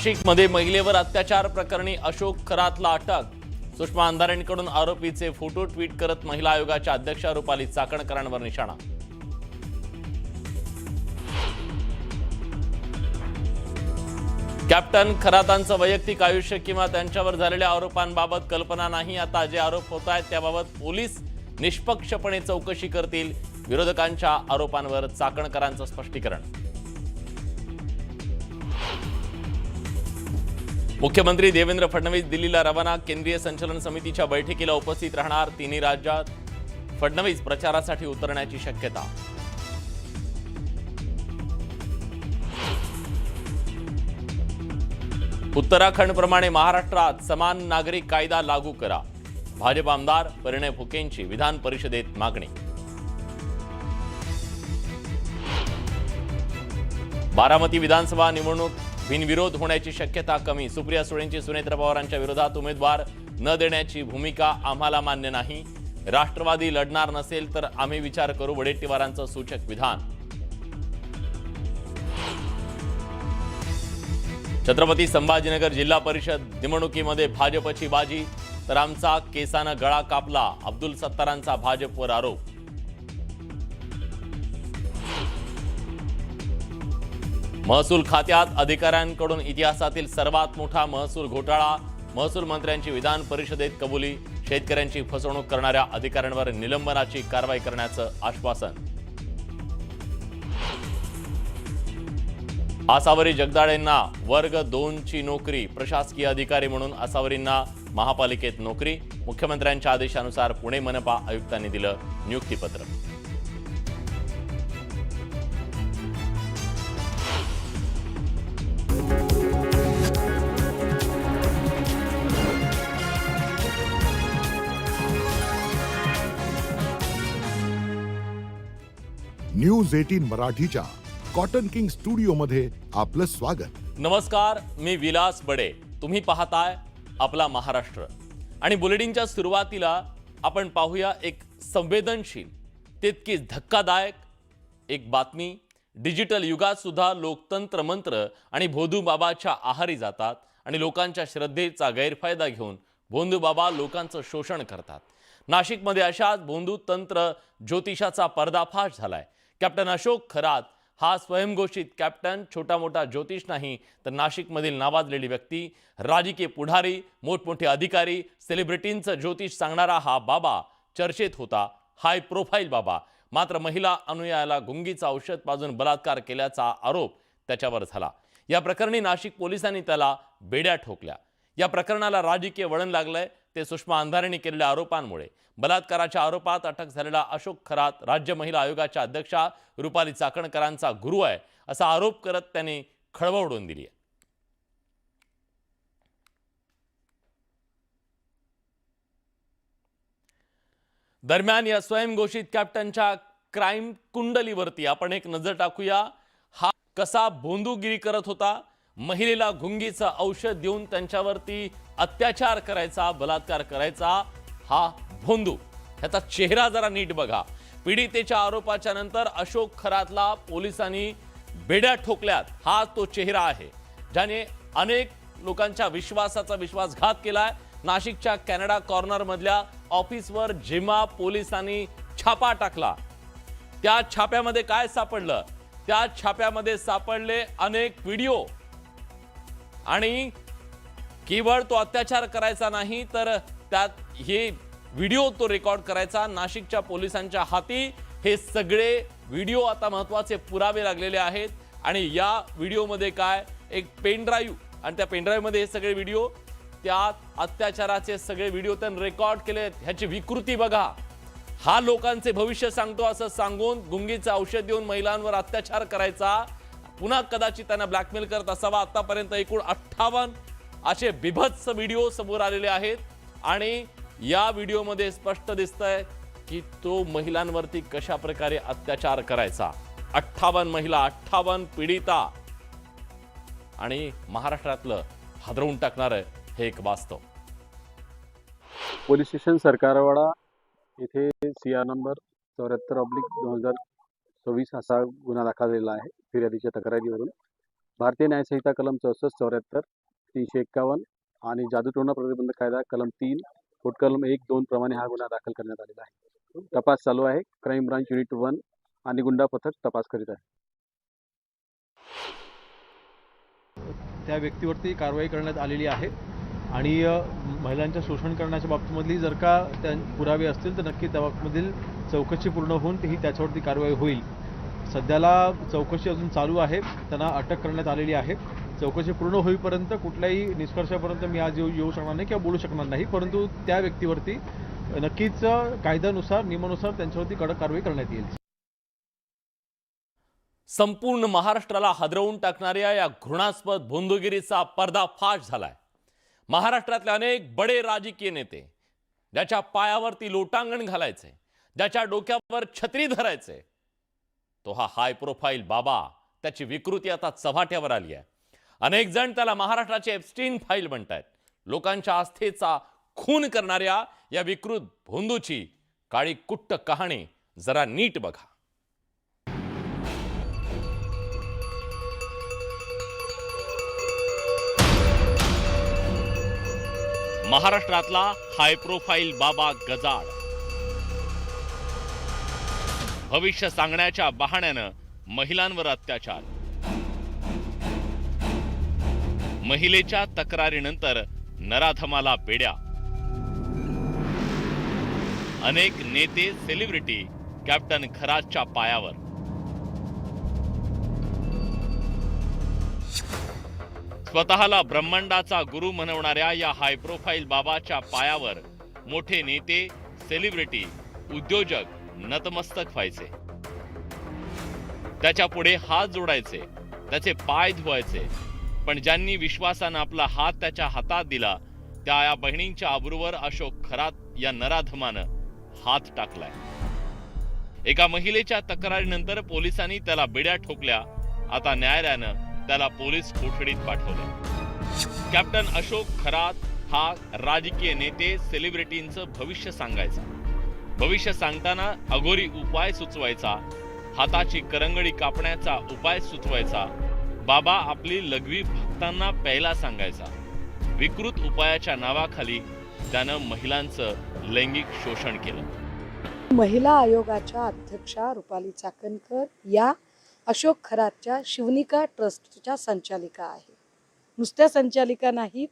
नाशिकमध्ये महिलेवर अत्याचार प्रकरणी अशोक खरातला अटक। सुषमा अंधारेंकडून आरोपीचे फोटो ट्विट करत महिला आयोगाच्या अध्यक्षा रुपाली चाकणकरांवर निशाणा। कॅप्टन खरातांचं वैयक्तिक आयुष्य किंवा त्यांच्यावर झालेल्या आरोपांबाबत कल्पना नाही। आता जे आरोप होत आहेत त्याबाबत पोलीस निष्पक्षपणे चौकशी करतील। विरोधकांच्या आरोपांवर चाकणकरांचं स्पष्टीकरण। मुख्यमंत्री देवेंद्र फडणवीस दिल्लीला रवाना। केंद्रीय संचालन समितीच्या बैठकीला उपस्थित राहणार। तिन्ही राज्यात फडणवीस प्रचारासाठी उतरण्याची शक्यता। उत्तराखंडप्रमाणे महाराष्ट्रात समान नागरिक कायदा लागू करा। भाजप आमदार परिणय फुकेंची विधान परिषदेत मागणी। बारामती विधानसभा निवडणूक बिनविरोध होण्याची शक्यता कमी। सुप्रिया सुळेंची सुनेत्र पवारांच्या विरोधात उमेदवार न देण्याची भूमिका आम्हाला मान्य नाही। राष्ट्रवादी लढणार नसेल तर आम्ही विचार करू। वडेट्टीवारांचं सूचक विधान। छत्रपती संभाजीनगर जिल्हा परिषद निवडणुकीमध्ये भाजपची बाजी, तर आमचा केसानं गळा कापला। अब्दुल सत्तारांचा भाजपवर आरोप। महसूल खात्यात अधिकाऱ्यांकडून इतिहासातील सर्वात मोठा महसूल घोटाळा। महसूल मंत्र्यांची विधान परिषदेत कबुली। शेतकऱ्यांची फसवणूक करणाऱ्या अधिकाऱ्यांवर निलंबनाची कारवाई करण्याचं आश्वासन। आसावरी जगदाळेंना वर्ग 2 ची नोकरी। प्रशासकीय अधिकारी म्हणून आसावरींना महापालिकेत नोकरी। मुख्यमंत्र्यांच्या आदेशानुसार पुणे मनपा आयुक्तांनी दिलं नियुक्तीपत्र। न्यूज 18 मराठीच्या कॉटन किंग स्टुडिओ मध्ये आपलं स्वागत। नमस्कार, मी विलास बडे। तुम्ही पाहताय आपला महाराष्ट्र आणि बुलेटिनच्या सुरुवातीला आपण पाहूया एक संवेदनशील तितकीच धक्कादायक एक बातमी। डिजिटल युगात सुद्धा लोकतंत्र मंत्र आणि भोंदू बाबाच्या आहारी जातात आणि लोकांच्या श्रद्धेचा गैरफायदा घेऊन भोंदू बाबा लोकांचं शोषण करतात। नाशिकमध्ये अशाच भोंदू तंत्र ज्योतिषाचा पर्दाफाश झालाय। कॅप्टन अशोक खरात हा स्वयंघोषित कॅप्टन छोटा मोठा ज्योतिष नाही, तर नाशिकमधील नावाजलेली व्यक्ती, राजकीय पुढारी, मोठमोठे अधिकारी, सेलिब्रिटींचं ज्योतिष सांगणारा हा बाबा चर्चेत होता। हाय प्रोफाईल बाबा। मात्र महिला अनुयायाला गुंगीचं औषध पाजून बलात्कार केल्याचा आरोप त्याच्यावर झाला। या प्रकरणी नाशिक पोलिसांनी त्याला बेड्या ठोकल्या। या प्रकरणाला राजकीय वळण लागलंय ते सुषमा अंधारेंनी केलेल्या आरोपांमुळे। बलात्काराच्या आरोपात अटक झालेला अशोक खरात राज्य महिला आयोगाच्या अध्यक्षा रुपाली चाकणकरांचा गुरु आहे असा आरोप करत त्यांनी खळबळ उडवून दिली आहे। दरम्यान या स्वयंघोषित कॅप्टनच्या क्राईम कुंडलीवरती आपण एक नजर टाकूया। हा कसा भोंदूगिरी करत होता। महिलेला गुंगीचं औषध देऊन त्यांच्यावरती अत्याचार करायचा, बलात्कार करायचा हा भोंदू। ह्याचा चेहरा जरा नीट बघा। पीडितेच्या आरोपाच्या नंतर अशोक खरातला पोलिसांनी बेड्या ठोकल्यात। हा तो चेहरा आहे ज्याने अनेक लोकांच्या विश्वासाचा विश्वासघात केलाय। नाशिकच्या कॅनडा कॉर्नर मधल्या ऑफिसवर जेव्हा पोलिसांनी छापा टाकला, त्या छाप्यामध्ये काय सापडलं? त्या छाप्यामध्ये सापडले अनेक व्हिडिओ आणि केवळ तो अत्याचार करायचा नाही, तर त्यात हे व्हिडिओ तो रेकॉर्ड करायचा। नाशिकच्या पोलिसांच्या हाती हे सगळे व्हिडिओ आता महत्त्वाचे पुरावे लागलेले आहेत। आणि या व्हिडिओमध्ये काय, एक पेन ड्राईव्ह, आणि त्या पेन ड्राईव्हमध्ये हे सगळे व्हिडिओ, त्यात अत्याचाराचे सगळे व्हिडिओ त्यांनी रेकॉर्ड केलेत। ह्याची विकृती बघा। हा लोकांचे भविष्य सांगतो असं सांगून गुंगीचं औषध देऊन महिलांवर अत्याचार करायचा। पुन्हा कदाचित त्यांना ब्लॅकमेल करत असावा। आतापर्यंत एकूण 58 असे बिभत्स व्हिडिओ समोर आलेले आहेत आणि या व्हिडिओमध्ये स्पष्ट दिसतंय की तो महिलांवरती कशा प्रकारे अत्याचार करायचा। 58 महिला, 58 पीडिता आणि महाराष्ट्रातलं हादरवून टाकणारं हे एक वास्तव। पोलीस स्टेशन सरकारवाडा इथे CR नंबर 74/2026 असा गुन्हा दाखल झालेला आहे फिर्यादीच्या तक्रारीवरून। भारतीय न्यायसंहिता कलम 64, 74, 351 आणि जादूटोणा प्रतिबंध कायदा कलम 3, कलम 1, 2 प्रमाणे हा गुन्हा दाखल करण्यात आलेला आहे. तपास चालू आहे. क्राईम ब्रांच युनिट 1 आणि गुंडा पथक तपास करीत आहे. त्या व्यक्तीवरती कारवाई करण्यात आलेली आहे आणि महिलांच्या शोषण करण्याच्या बाबतीमधली जर का त्या पुरावे असतील तर नक्की त्या बाबतीमधील चौकशी पूर्ण होऊन ही त्याच्यावरती कारवाई होईल. सध्याला चौकशी अजून चालू आहे. त्यांना अटक करण्यात आलेली आहे. चौकशी पूर्ण होईपर्यंत कुठल्याही निष्कर्षापर्यंत मी आज येऊ शकणार नाही किंवा बोलू शकणार नाही, परंतु त्या व्यक्तीवरती नक्कीच कायद्यानुसार नियमानुसार त्यांच्यावरती कडक कारवाई करण्यात येईल. संपूर्ण महाराष्ट्राला हादरवून टाकणाऱ्या या घृणास्पद भोंदूगिरीचा पर्दाफाश झालाय. महाराष्ट्रातले अनेक बडे राजकीय नेते, ज्याच्या पायावरती लोटांगण घालायचे, ज्याच्या डोक्यावर छत्री धरायचे, तो हा हाय प्रोफाईल बाबा, त्याची विकृती आता चव्हाट्यावर आली आहे. अनेक जण त्याला महाराष्ट्राचे एप्स्टीन फाईल म्हणतात. लोकांच्या आस्थेचा खून करणाऱ्या या विकृत भोंदूची काळी कुट्ट कहाणी जरा नीट बघा. महाराष्ट्रातला हाय प्रोफाईल बाबा गजाड भविष्य सांगण्याच्या बहाण्यानं महिलांवर अत्याचार. महिलेच्या तक्रारीनंतर नराधमाला बेड्या. अनेक नेते सेलिब्रिटी कॅप्टन खरातच्या पायावर. स्वतःला ब्रह्मांडाचा गुरु म्हणवणाऱ्या या हाय प्रोफाईल बाबाच्या पायावर मोठे नेते, सेलिब्रिटी, उद्योजक नतमस्तक व्हायचे. त्याच्या पुढे हात जोडायचे, त्याचे पाय धुवायचे. पण ज्यांनी विश्वासानं आपला हात त्याच्या हातात दिला त्या या बहिणींच्या अब्रूवर अशोक खरात या नराधमानं हात टाकलाय. एका महिलेच्या तक्रारीनंतर पोलिसांनी त्याला बेड्या ठोकल्या. आता न्यायालयानं त्याला पोलीस कोठडीत पाठवलं. कॅप्टन अशोक खरात हा राजकीय नेते, सेलिब्रिटींचं भविष्य सांगायचा. भविष्य सांगताना अघोरी उपाय सुचवायचा. हाताची करंगडी कापण्याचा उपाय सुचवायचा. बाबा आपली लघवी भक्तांना प्यायला सांगायचा. विकृत उपायाच्या नावाखाली त्यानं महिलांचं लैंगिक शोषण केलं. महिला आयोगाच्या अध्यक्षा रुपाली चाकणकर या अशोक खरातच्या शिवनिका ट्रस्टच्या संचालिका आहे. नुसत्या संचालिका नाहीत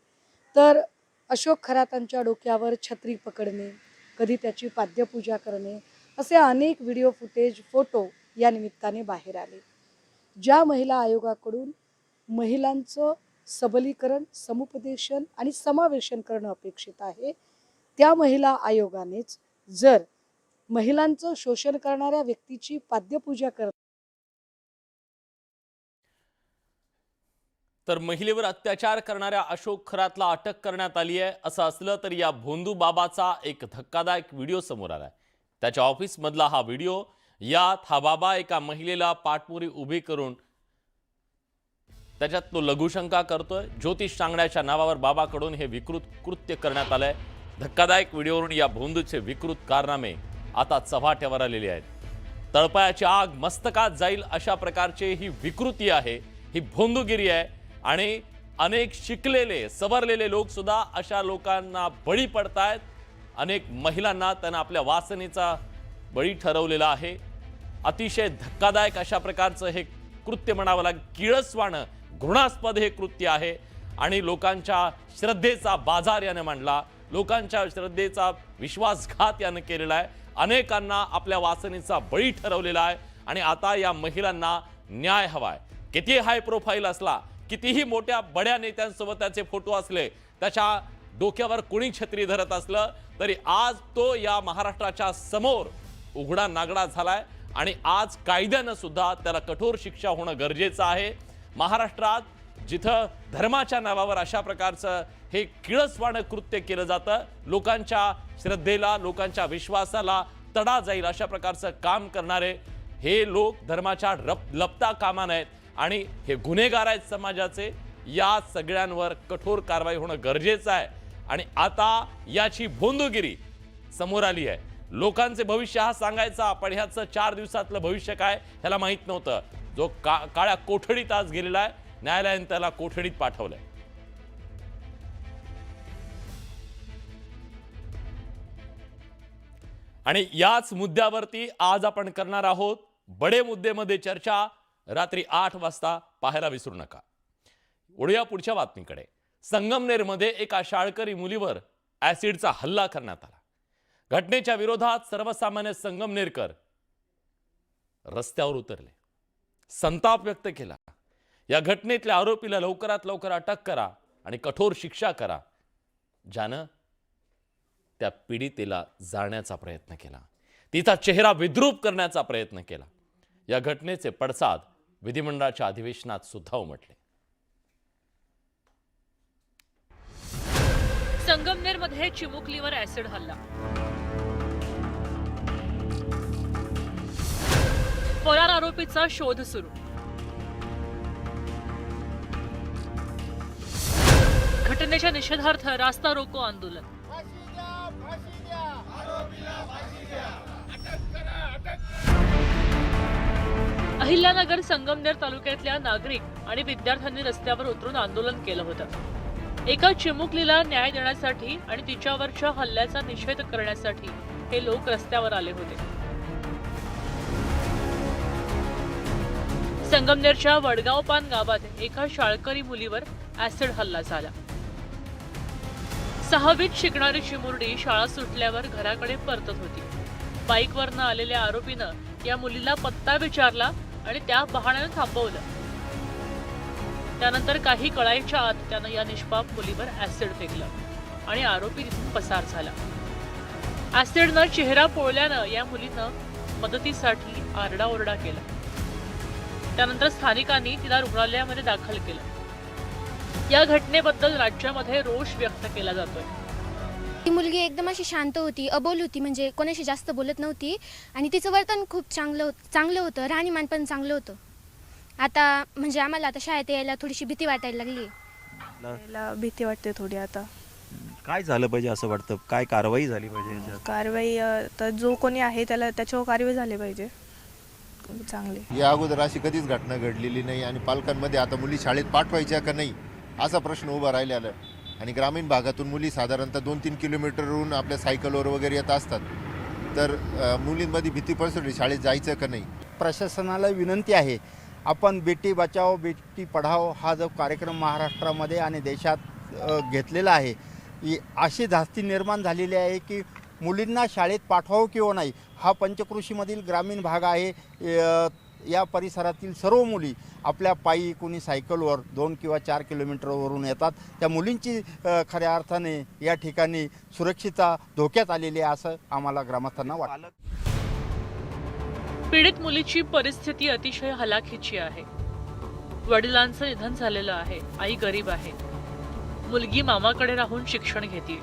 तर अशोक खरातांच्या डोक्यावर छत्री पकडणे, कधी त्याची पाद्यपूजा करणे, असे अनेक व्हिडिओ फुटेज, फोटो या निमित्ताने बाहेर आले. ज्या महिला आयोगाकडून महिलांचं सबलीकरण, समुपदेशन आणि समावेशन करणं अपेक्षित आहे, त्या महिला आयोगानेच जर महिलांचं शोषण करणाऱ्या व्यक्तीची पाद्यपूजा करत तर महिलेवर अत्याचार करणाऱ्या अशोक खरातला अटक करण्यात आली आहे. असं असलं तरी या भोंदू बाबाचा एक धक्कादायक व्हिडिओ समोर आलाय. त्याच्या ऑफिसमधला हा व्हिडिओ. यात हा बाबा एका महिलेला पाठमोरी उभी करून त्याच्यात तो लघुशंका करतोय. ज्योतिष सांगण्याच्या नावावर बाबाकडून हे विकृत कृत्य करण्यात आलंय. धक्कादायक व्हिडिओवरून या भोंदूचे विकृत कारनामे आता चव्हाट्यावर आलेले आहेत. तळपायाची आग मस्तकात जाईल अशा प्रकारची ही विकृती आहे, ही भोंदूगिरी आहे. आणि अनेक शिकलेले, सवरलेले लोक सुद्धा अशा लोकांना बळी पडतायत. अनेक महिलांना त्यांना आपल्या वासनेचा बळी ठरवलेला आहे. अतिशय धक्कादायक अशा प्रकारचं हे कृत्य म्हणावं लागेल. किळसवाणं, घृणास्पद हे कृत्य आहे आणि लोकांच्या श्रद्धेचा बाजार याने मांडला. लोकांच्या श्रद्धेचा विश्वासघात यानं केलेला आहे. अनेकांना आपल्या वासनेचा बळी ठरवलेला आहे आणि आता या महिलांना न्याय हवाय. किती हाय प्रोफाईल असला, कितीही मोठ्या बड्या नेत्यांसोबत त्याचे फोटो असले, त्याच्या डोक्यावर कोणी छत्री धरत असलं तरी आज तो या महाराष्ट्राच्या समोर उघडा नागडा झालाय आणि आज कायद्यानं सुद्धा त्याला कठोर शिक्षा होणं गरजेचं आहे. महाराष्ट्रात जिथं धर्माच्या नावावर अशा प्रकारचं हे किळसवाणं कृत्य केलं जातं, लोकांच्या श्रद्धेला, लोकांच्या विश्वासाला तडा जाईल अशा प्रकारचं काम करणारे हे लोक धर्माच्या लपता कामा नयेत आणि हे गुन्हेगार आहेत समाजाचे. या सगळ्यांवर कठोर कारवाई होणं गरजेचं आहे. आणि आता याची भोंदूगिरी समोर आली आहे. लोकांचे भविष्य हा सांगायचा, पण ह्याचं 4 दिवसातलं भविष्य काय ह्याला माहीत नव्हतं. जो काळ्या कोठडीत आज गेलेला आहे, न्यायालयाने त्याला कोठडीत पाठवलंय. आणि याच मुद्द्यावरती आज आपण करणार आहोत बडे मुद्देमध्ये चर्चा. रात्री 8 वाजता पाहायला विसरू नका. वळूया पुढच्या बातमीकडे. संगमनेरमध्ये एका शाळकरी मुलीवर ऍसिडचा हल्ला करण्यात आला. घटनेच्या विरोधात सर्वसामान्य संगमनेरकर रस्त्यावर उतरले, संताप व्यक्त केला. या घटनेतल्या आरोपीला लवकरात लवकर अटक करा आणि कठोर शिक्षा करा, ज्यानं त्या पीडितेला जाळण्याचा प्रयत्न केला, तिचा चेहरा विद्रूप करण्याचा प्रयत्न केला. या घटनेचे पडसाद विधिमंडळाच्या अधिवेशनात सुद्धा उमटले. संगमनेरमध्ये चिमुकलीवर ऍसिड हल्ला. फरार आरोपीचा शोध सुरू. घटनेच्या निषेधार्थ रास्ता रोको आंदोलन. अहिल्यानगर संगमनेर तालुक्यातल्या नागरिक आणि विद्यार्थ्यांनी रस्त्यावर उतरून आंदोलन केलं होतं. एका चिमुकलीला न्याय देण्यासाठी आणि तिच्यावरच्या हल्ल्याचा निषेध करण्यासाठी हे लोक रस्त्यावर आले होते. संगमनेरच्या वडगावपान गावात एका शाळकरी मुलीवर ऍसिड हल्ला झाला. 6वीत शिकणारी चिमुरडी शाळा सुटल्यावर घराकडे परतत होती. बाईकवरनं आलेल्या आरोपीनं या मुलीला पत्ता विचारला आणि त्या बहाण्यानं थांबवलं. त्यानंतर काही कळायच्या आत त्यानं या निष्पाप मुलीवर ऍसिड फेकलं आणि आरोपी तिथून पसार झाला. ऍसिडनं चेहरा पोळल्यानं या मुलीनं मदतीसाठी आरडाओरडा केला. त्यानंतर स्थानिकांनी तिला रुग्णालयामध्ये दाखल केलं. या घटनेबद्दल राज्यामध्ये रोष व्यक्त केला जातोय. ती मुलगी एकदम अशी शांत होती, अबोल होती, म्हणजे कोणाशी जास्त बोलत नव्हती आणि तिचं वर्तन खूप चांगलं होतं, राहणीमान पण चांगलं होतं. आता म्हणजे आम्हाला आता शाळेत यायला थोडीशी भीती वाटायला लागली. यायला भीती वाटते थोडी. आता काय झालं पाहिजे असं वाटतं? काय कारवाई झाली पाहिजे याच्यात? कारवाई तर जो कोणी आहे त्याच्यावर कारवाई झाली पाहिजे चांगली. या अगोदर अशी कधीच घटना घडलेली नाही आणि पालकांमध्ये आता मुली शाळेत पाठवायच्या का नाही असा प्रश्न उभा राहिलेला. आणि ग्रामीण भागातून मुली साधारणतः 2-3 किलोमीटरवरून आपल्या सायकलवर वगैरे येत असतात. तर मुलींमध्ये भीती पसरली, शाळेत जायचं का नाही. प्रशासनाला विनंती आहे, आपण बेटी बचाओ बेटी पढाओ हा जो कार्यक्रम महाराष्ट्रामध्ये आणि देशात घेतलेला आहे, अशी धास्ती निर्माण झालेली आहे की मुलींना शाळेत पाठवावं किंवा नाही. हा पंचक्रोशीमधील ग्रामीण भाग आहे. या परिसरातील सर्व मुली आपल्या पायी, कोणी सायकलवर 2 किंवा 4 किलोमीटरवरून येतात. त्या मुलींची खऱ्या अर्थाने या ठिकाणी सुरक्षितता धोक्यात आलेली आहे असं आम्हाला ग्रामस्थांना वाटतं. पीडित मुलीची परिस्थिती अतिशय हलाखीची आहे. वडिलांचं निधन झालेलं आहे, आई गरीब आहे, मुलगी मामाकडे राहून शिक्षण घेते.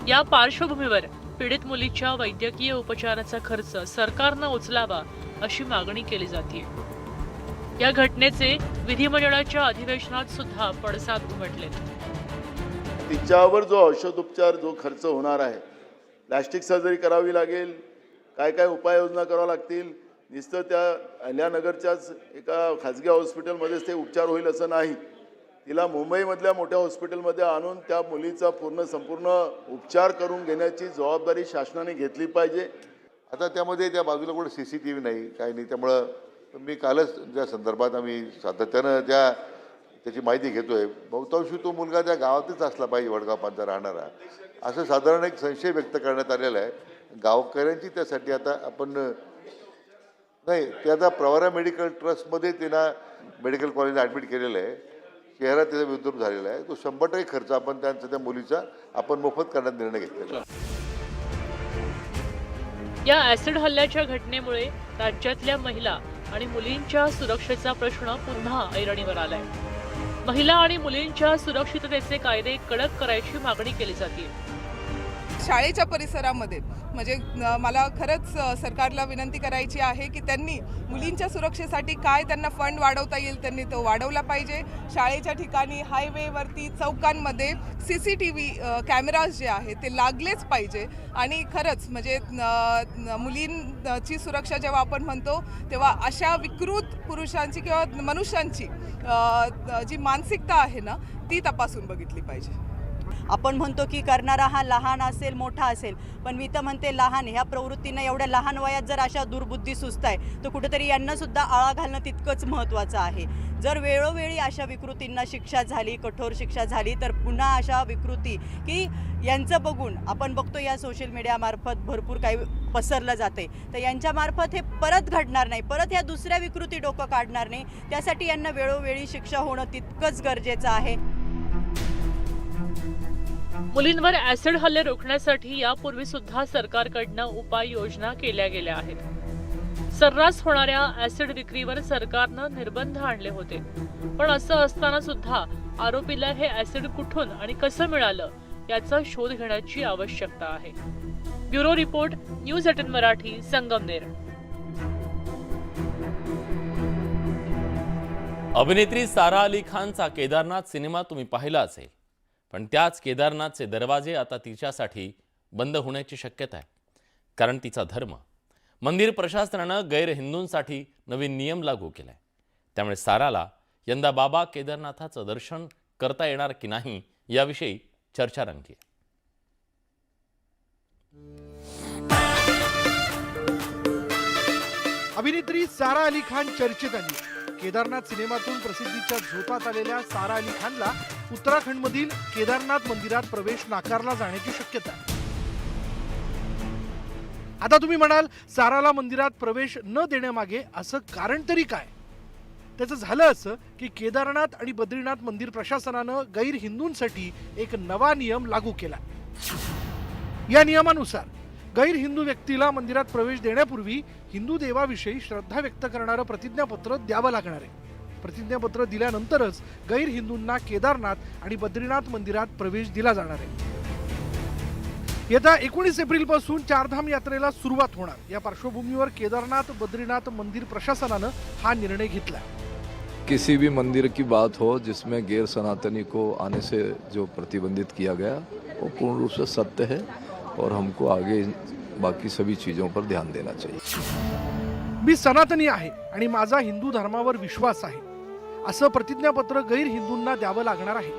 या पार्श्वभूमीवर पीडित मुलीच्या वैद्यकीय उपचाराचा खर्च सरकारनं उचलावा अशी मागणी केली जाते. या घटनेचे विधिमंडळाच्या अधिवेशनात सुद्धा पडसाद उमटले. तिच्यावर जो औषधोपचार जो खर्च होणार आहे, प्लॅस्टिक सर्जरी करावी लागेल, काय काय उपाययोजना कराव्या लागतील. नुसतं त्या अहिल्यानगरच्याच एका खाजगी हॉस्पिटलमध्येच ते उपचार होईल असं नाही. तिला मुंबईमधल्या मोठ्या हॉस्पिटलमध्ये आणून त्या मुलीचा संपूर्ण उपचार करून घेण्याची जबाबदारी शासनाने घेतली पाहिजे. आता त्यामध्ये त्या बाजूला कुठे CCTV नाही, काही नाही. त्यामुळं मी कालच त्या संदर्भात आम्ही सातत्यानं त्याची माहिती घेतोय. बहुतांशी तो मुलगा त्या गावातच असला पाहिजे, वडगावपानचा राहणारा, असं साधारण एक संशय व्यक्त करण्यात आलेला आहे. गावकऱ्यांची त्यासाठी आता आपण नाही, ते आता प्रवरा मेडिकल ट्रस्टमध्ये त्यांना मेडिकल कॉलेजला ॲडमिट केलेलं आहे. चेहरा त्याचा विद्रूप झालेला आहे. तो 100% खर्च आपण त्या मुलीचा आपण मोफत करण्यात निर्णय घेतलेला. या ऍसिड हल्ल्याच्या घटनेमुळे राज्यातल्या महिला आणि मुलींच्या सुरक्षेचा प्रश्न पुन्हा ऐरणीवर आलाय. महिला आणि मुलींच्या सुरक्षिततेचे कायदे कडक करायची मागणी केली जाते. शाळेच्या परिसरामध्ये म्हणजे मला खरंच सरकारला विनंती करायची आहे की त्यांनी मुलींच्या सुरक्षेसाठी काय त्यांना फंड वाढवता येईल त्यांनी तो वाढवला पाहिजे. शाळेच्या ठिकाणी हायवेवरती चौकांमध्ये CCTV कॅमेराज जे आहे ते लागलेच पाहिजे. आणि खरंच म्हणजे मुलींची सुरक्षा जेव्हा आपण म्हणतो तेव्हा अशा विकृत पुरुषांची किंवा मनुष्यांची जी मानसिकता आहे ना ती तपासून बघितली पाहिजे. आपण म्हणतो की करणारा हा लहान असेल मोठा असेल, पण मी तर म्हणते लहान ह्या प्रवृत्तीनं एवढ्या लहान वयात जर अशा दुर्बुद्धी सुचताय तर कुठेतरी यांना सुद्धा आळा घालणं तितकंच महत्त्वाचं आहे. जर वेळोवेळी अशा विकृतींना शिक्षा झाली, कठोर शिक्षा झाली, तर पुन्हा अशा विकृती की यांचं बघून आपण बघतो या सोशल मीडियामार्फत भरपूर काही पसरलं जाते, तर यांच्यामार्फत हे परत घडणार नाही, परत ह्या दुसऱ्या विकृती डोकं काढणार नाही. त्यासाठी यांना वेळोवेळी शिक्षा होणं तितकंच गरजेचं आहे. मुलींवर ऍसिड हल्ले रोखण्यासाठी यापूर्वी सुद्धा सरकारकडनं उपाययोजना केल्या गेल्या आहेत. सर्रास होणाऱ्या ऍसिड विक्रीवर सरकारनं निर्बंध आणले होते, पण असं असताना सुद्धा आरोपीला हे ऍसिड कुठून आणि कसं मिळालं याचा शोध घेण्याची आवश्यकता आहे. Bureau report, news 18 Marathi, Sangamner. अभिनेत्री सारा अली खानचा केदारनाथ सिनेमा तुम्ही पाहिला असेल, पण त्याच केदारनाथचे दरवाजे आता तिच्यासाठी बंद होण्याची शक्यता आहे. कारण तिचा धर्म, मंदिर प्रशासनानं गैरहिंदूंसाठी नवीन नियम लागू केलाय. त्यामुळे साराला यंदा बाबा केदारनाथाचं दर्शन करता येणार की नाही याविषयी चर्चा रंगली. अभिनेत्री सारा अली खान चर्चेत आली. केदारनाथ सिनेमातून प्रसिद्धीच्या झोतात आलेल्या सारा अली खानला उत्तराखंडमधील केदारनाथ मंदिरात प्रवेश नाकारला जाण्याची शक्यता आहे. आता तुम्ही म्हणाल, साराला मंदिरात प्रवेश न देण्यामागे असं कारण तरी काय? त्याचं झालं असं की केदारनाथ आणि बद्रीनाथ मंदिर प्रशासनानं गैरहिंदूंसाठी एक नवा नियम लागू केला. या नियमानुसार गैरहिंदू व्यक्तीला मंदिरात प्रवेश देण्यापूर्वी हिंदू देवाविषयी श्रद्धा व्यक्त करणारं प्रतिज्ञापत्र द्यावं लागणार आहे. प्रतिज्ञापत्र दिल्यानंतरच गैरहिंदूंना केदारनाथ आणि बद्रीनाथ मंदिरात प्रवेश दिला जाणार आहे. येत्या 19 एप्रिल पासून चारधाम यात्रेला सुरुवात होणार. या पार्श्वभूमीवर केदारनाथ बद्रीनाथ मंदिर प्रशासनानं हा निर्णय घेतला. किसी भी मंदिर की बात हो जिसमें गैर सनातनी को आने से जो प्रतिबंधित किया गया वो पूर्ण रूप से सत्य है और हमको आगे बाकी सभी चीजों पर ध्यान देना चाहिए. मी सनातनी आहे आणि माझा हिंदू धर्मावर विश्वास आहे असं प्रतिज्ञापत्र गैरहिंदूंना द्यावं लागणार आहे.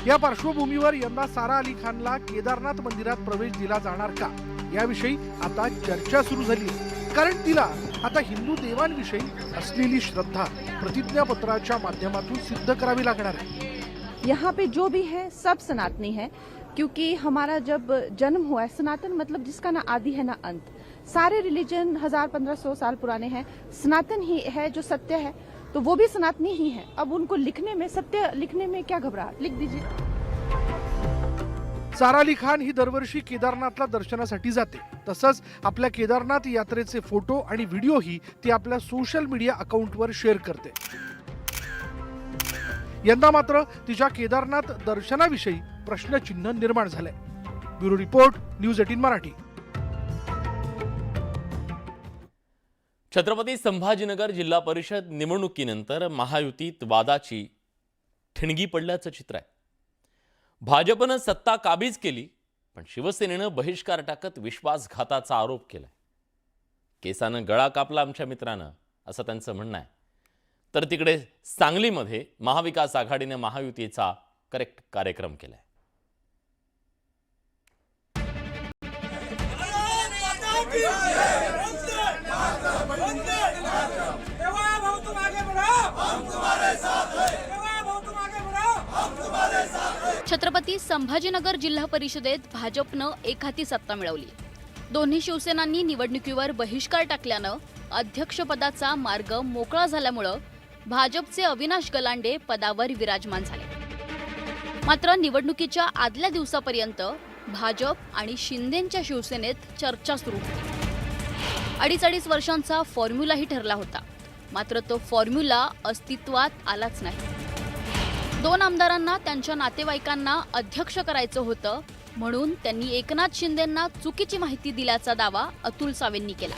या पार्श्वभूमीवर यंदा सारा अली खानला केदारनाथ मंदिरात प्रवेश दिला जाणार का याविषयी आता चर्चा सुरू झाली आहे. कारण तिला आता हिंदू देवांविषयी असलेली श्रद्धा प्रतिज्ञापत्राच्या माध्यमातून सिद्ध करावी लागणार आहे. यहाँ पे जो भी है सब सनातनी है, क्योंकि हमारा जब जन्म हुआ है, सनातन मतलब जिसका ना आदि है ना अंत. सारे रिलीजन 1000-1500 साल पुराने हैं, सनातन ही है जो सत्य है, तो वो भी सनातनी ही है. अब उनको लिखने में, सत्य लिखने में क्या घबराहट, लिख दीजिए. सारा अली खान ही दरवर्षी केदारनाथला दर्शनासाठी जाते. तसंच आपल्या केदारनाथ यात्रेचे फोटो आणि व्हिडिओही ती आपल्या सोशल मीडिया अकाउंटवर शेअर करते. यंदा मात्र तिच्या केदारनाथ दर्शनाविषयी प्रश्नचिन्ह निर्माण झालंय. Bureau report, news 18 Marathi. Chhatrapati Sambhajinagar जिल्हा परिषद निवडणुकीनंतर महायुतीत वादाची ठिणगी पडल्याचं चित्र आहे. भाजपनं सत्ता काबीज केली, पण शिवसेनेनं बहिष्कार टाकत विश्वासघाताचा आरोप केलाय. केसानं गळा कापला आमच्या मित्रानं, असं त्यांचं म्हणणं आहे. तर तिकडे सांगलीमध्ये महाविकास आघाडीने महायुतीचा करेक्ट कार्यक्रम केलाय. छत्रपती संभाजीनगर जिल्हा परिषदेत भाजपनं एकहाती सत्ता मिळवली. दोन्ही शिवसेनांनी निवडणुकीवर बहिष्कार टाकल्यानं अध्यक्षपदाचा मार्ग मोकळा झाल्यामुळं भाजपचे अविनाश गलांडे पदावर विराजमान झाले. मात्र निवडणुकीच्या आदल्या दिवसापर्यंत भाजप आणि शिंदेंच्या शिवसेनेत चर्चा सुरू होती. 2.5 वर्षांचा फॉर्म्युलाही ठरला होता. मात्र तो फॉर्म्युला अस्तित्वात आलाच नाही. 2 आमदारांना त्यांच्या नातेवाईकांना अध्यक्ष करायचं होतं, म्हणून त्यांनी एकनाथ शिंदेंना चुकीची माहिती दिल्याचा दावा अतुल सावेंनी केला.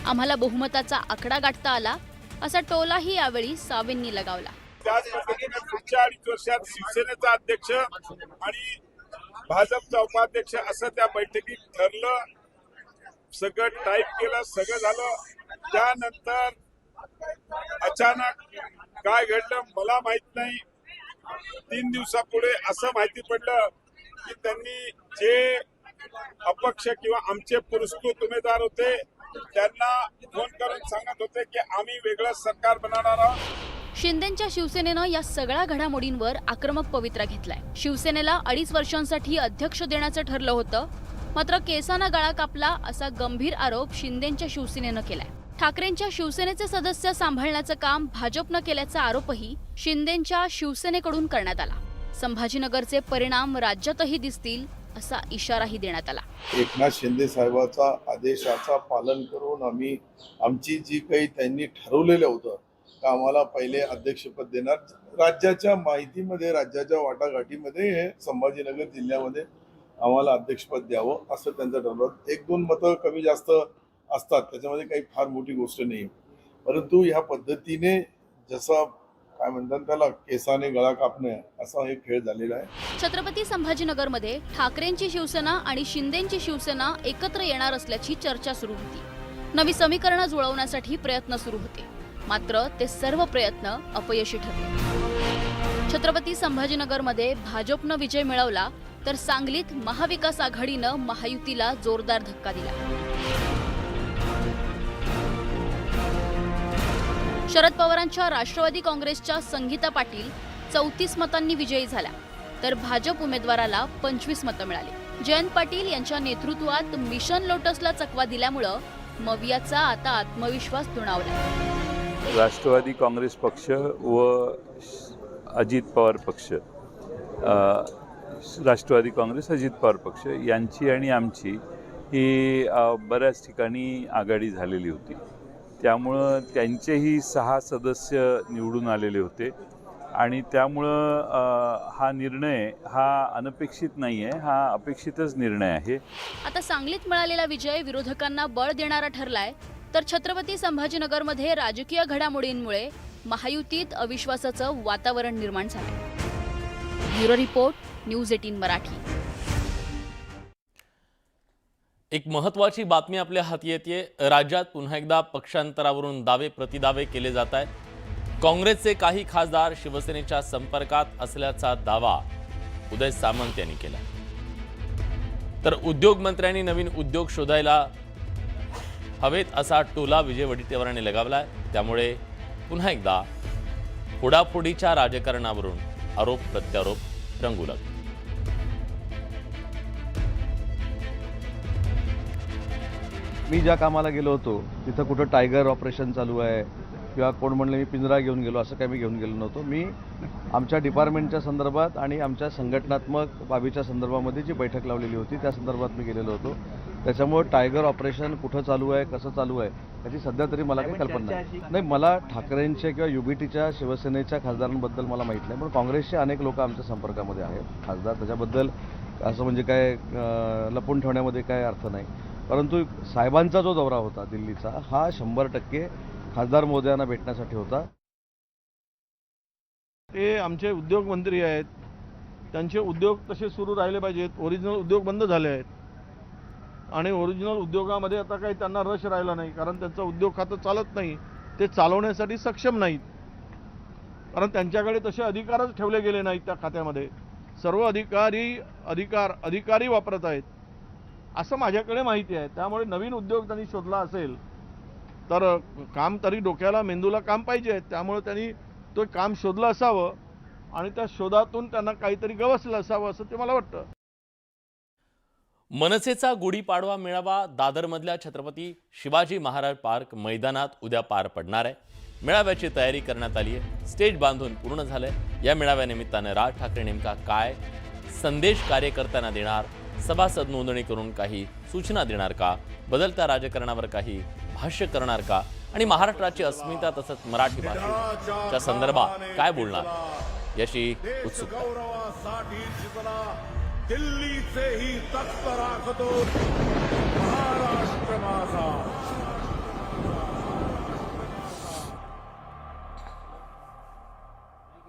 आम्हाला बहुमताचा आकडा गाठता आला असा टोलाही यावेळी सावेंनी लगावला. त्याच पद्धतीने पुढच्या 2.5 वर्षात शिवसेनेचा अध्यक्ष आणि भाजपचा उपाध्यक्ष असं त्या बैठकीत ठरलं. सगळं टाईप केलं, सगळं झालं. त्यानंतर अचानक काय घडलं मला माहित नाही. 3 दिवसापुढे असं माहिती पडलं की त्यांनी जे अपक्ष किंवा आमचे पुरस्कृत उमेदवार होते त्यांना फोन करून सांगत होते की आम्ही वेगळं सरकार बनवणार आहोत. शिंदेंच्या शिवसेनेनं या सगळ्या घडामोडींवर आक्रमक पवित्रा घेतलाय. शिवसेनेला 2.5 वर्षांसाठी अध्यक्ष देण्याचं ठरलं होतं, मात्र केसांना गळा कापला असा गंभीर आरोप शिंदेंच्या शिवसेनेनं केलाय. ठाकरेंच्या शिवसेनेचे सदस्य सांभाळण्याचं काम भाजपनं केल्याचा आरोपही शिंदेंच्या शिवसेनेकडून करण्यात आला. संभाजीनगरचे परिणाम राज्यातही दिसतील असा इशाराही देण्यात आला. एकनाथ शिंदे साहेबाचा आदेशाचा पालन करून आम्ही आमची जी काही त्यांनी ठरवलेलं होतं का आम्हाला पहिले अध्यक्षपद देणार, राज्याच्या माहितीमध्ये राज्याच्या वाटाघाटीमध्ये हे संभाजीनगर जिल्ह्यामध्ये आम्हाला अध्यक्षपद द्यावं असं त्यांचं ठरवलं. 1-2 मतं कमी जास्त असतात, त्याच्यामध्ये काही फार मोठी गोष्ट नाही. परंतु ह्या पद्धतीने जसा काय म्हणतात त्याला केसाने गळा कापणे असा हे खेळ झालेला आहे. छत्रपती संभाजीनगरमध्ये ठाकरेंची शिवसेना आणि शिंदेंची शिवसेना एकत्र येणार असल्याची चर्चा सुरू होती. नवी समीकरणं जुळवण्यासाठी प्रयत्न सुरू होते, मात्र ते सर्व प्रयत्न अपयशी ठरले. छत्रपती संभाजीनगरमध्ये भाजपनं विजय मिळवला तर सांगलीत महाविकास आघाडीनं महायुतीला जोरदार धक्का दिला. शरद पवारांच्या राष्ट्रवादी काँग्रेसच्या संगीता पाटील 34 मतांनी विजयी झाल्या, तर भाजप उमेदवाराला 25 मतं मिळाली. जयंत पाटील यांच्या नेतृत्वात मिशन लोटसला चकवा दिल्यामुळं मवियाचा आता आत्मविश्वास दुणावला. राष्ट्रवादी काँग्रेस पक्ष व अजित पवार पक्ष, राष्ट्रवादी काँग्रेस अजित पवार पक्ष यांची आणि आमची ही बऱ्याच ठिकाणी आघाडी झालेली होती. त्यामुळं त्यांचेही 6 सदस्य निवडून आलेले होते आणि त्यामुळं हा निर्णय हा अनपेक्षित नाही आहे, हा अपेक्षितच निर्णय आहे. आता सांगलीत मिळालेला विजय विरोधकांना बळ देणारा ठरलाय, तर छत्रपती संभाजीनगरमध्ये राजकीय घडामोडींमुळे महायुतीत अविश्वासाचं वातावरण निर्माण झालंय. Bureau report, news 18 Marathi. एक महत्त्वाची बातमी आपल्या हाती येते. राज्यात पुन्हा एकदा पक्षांतरावरून दावे प्रतिदावे केले जात आहेत. काँग्रेसचे काही खासदार शिवसेनेच्या संपर्कात असल्याचा दावा उदय सामंत यांनी केला. तर उद्योगमंत्र्यांनी नवीन उद्योग शोधायला हवेत असा टोला विजय वडेट्टीवारांनी लगावलाय. त्यामुळे पुन्हा एकदा फोडाफोडीच्या राजकारणावरून आरोप प्रत्यारोप रंगू लागले. मी ज्या कामाला गेलो होतो तिथं कुठं टायगर ऑपरेशन चालू आहे किंवा कोण म्हणलं मी पिंजरा घेऊन गेलो, असं काही मी घेऊन गेलो नव्हतो. मी आमच्या डिपार्टमेंटच्या संदर्भात आणि आमच्या संघटनात्मक बाबीच्या संदर्भामध्ये जी बैठक लावलेली होती त्या संदर्भात मी गेलेलो होतो. त्याच्यामुळे टायगर ऑपरेशन कुठं चालू आहे, कसं चालू आहे याची सध्या तरी मला काही कल्पना नाही. मला ठाकरेंच्या किंवा युबीटीच्या शिवसेनेच्या खासदारांबद्दल मला माहीत नाही, पण काँग्रेसचे अनेक लोक आमच्या संपर्कामध्ये आहेत खासदार. त्याच्याबद्दल असं म्हणजे काय लपून ठेवण्यामध्ये काय अर्थ नाही. परंतु साहेबांचा जो दौरा होता दिल्लीचा हा 100% खासदार मोदयांना भेटण्यासाठी होता. ते आमचे उद्योगमंत्री आहेत, त्यांचे उद्योग तसे सुरू राहिले पाहिजेत. ओरिजिनल उद्योग बंद झाले आहेत आणि ओरिजिनल उद्योगामध्ये आता काही त्यांना रस राहिला नाही, कारण त्यांचं उद्योग खातं चालत नाही, ते चालवण्यासाठी सक्षम नाहीत, कारण त्यांच्याकडे तसे अधिकारच ठेवले गेले नाहीत. त्या खात्यामध्ये सर्व अधिकारी वापरत आहेत असं माझ्याकडे माहिती आहे. त्यामुळे नवीन उद्योग त्यांनी शोधला असेल तर काम तरी डोक्याला मेंदूला काम पाहिजे. त्यामुळे त्यांनी तो काम शोधलं असावं आणि त्या शोधातून त्यांना काहीतरी गवसलं असावं असं ते मला वाटतं. मनसेचा गुढीपाडवा मेळावा दादरमधल्या छत्रपती शिवाजी महाराज पार्क मैदानात उद्या पार पडणार आहे. मेळाव्याची तयारी करण्यात आली आहे, स्टेज बांधून पूर्ण झालंय. या मेळाव्यानिमित्तानं राज ठाकरे नेमका काय संदेश कार्यकर्त्यांना देणार, सभासद नोंदणी करून काही सूचना देणार का, बदलत्या राजकारणावर काही भाष्य करणार का आणि महाराष्ट्राची अस्मिता तसंच मराठी भाषेच्या संदर्भात काय बोलणार याची उत्सुकता. दिल्लीचेही तख्त राखतो महाराष्ट्र माझा.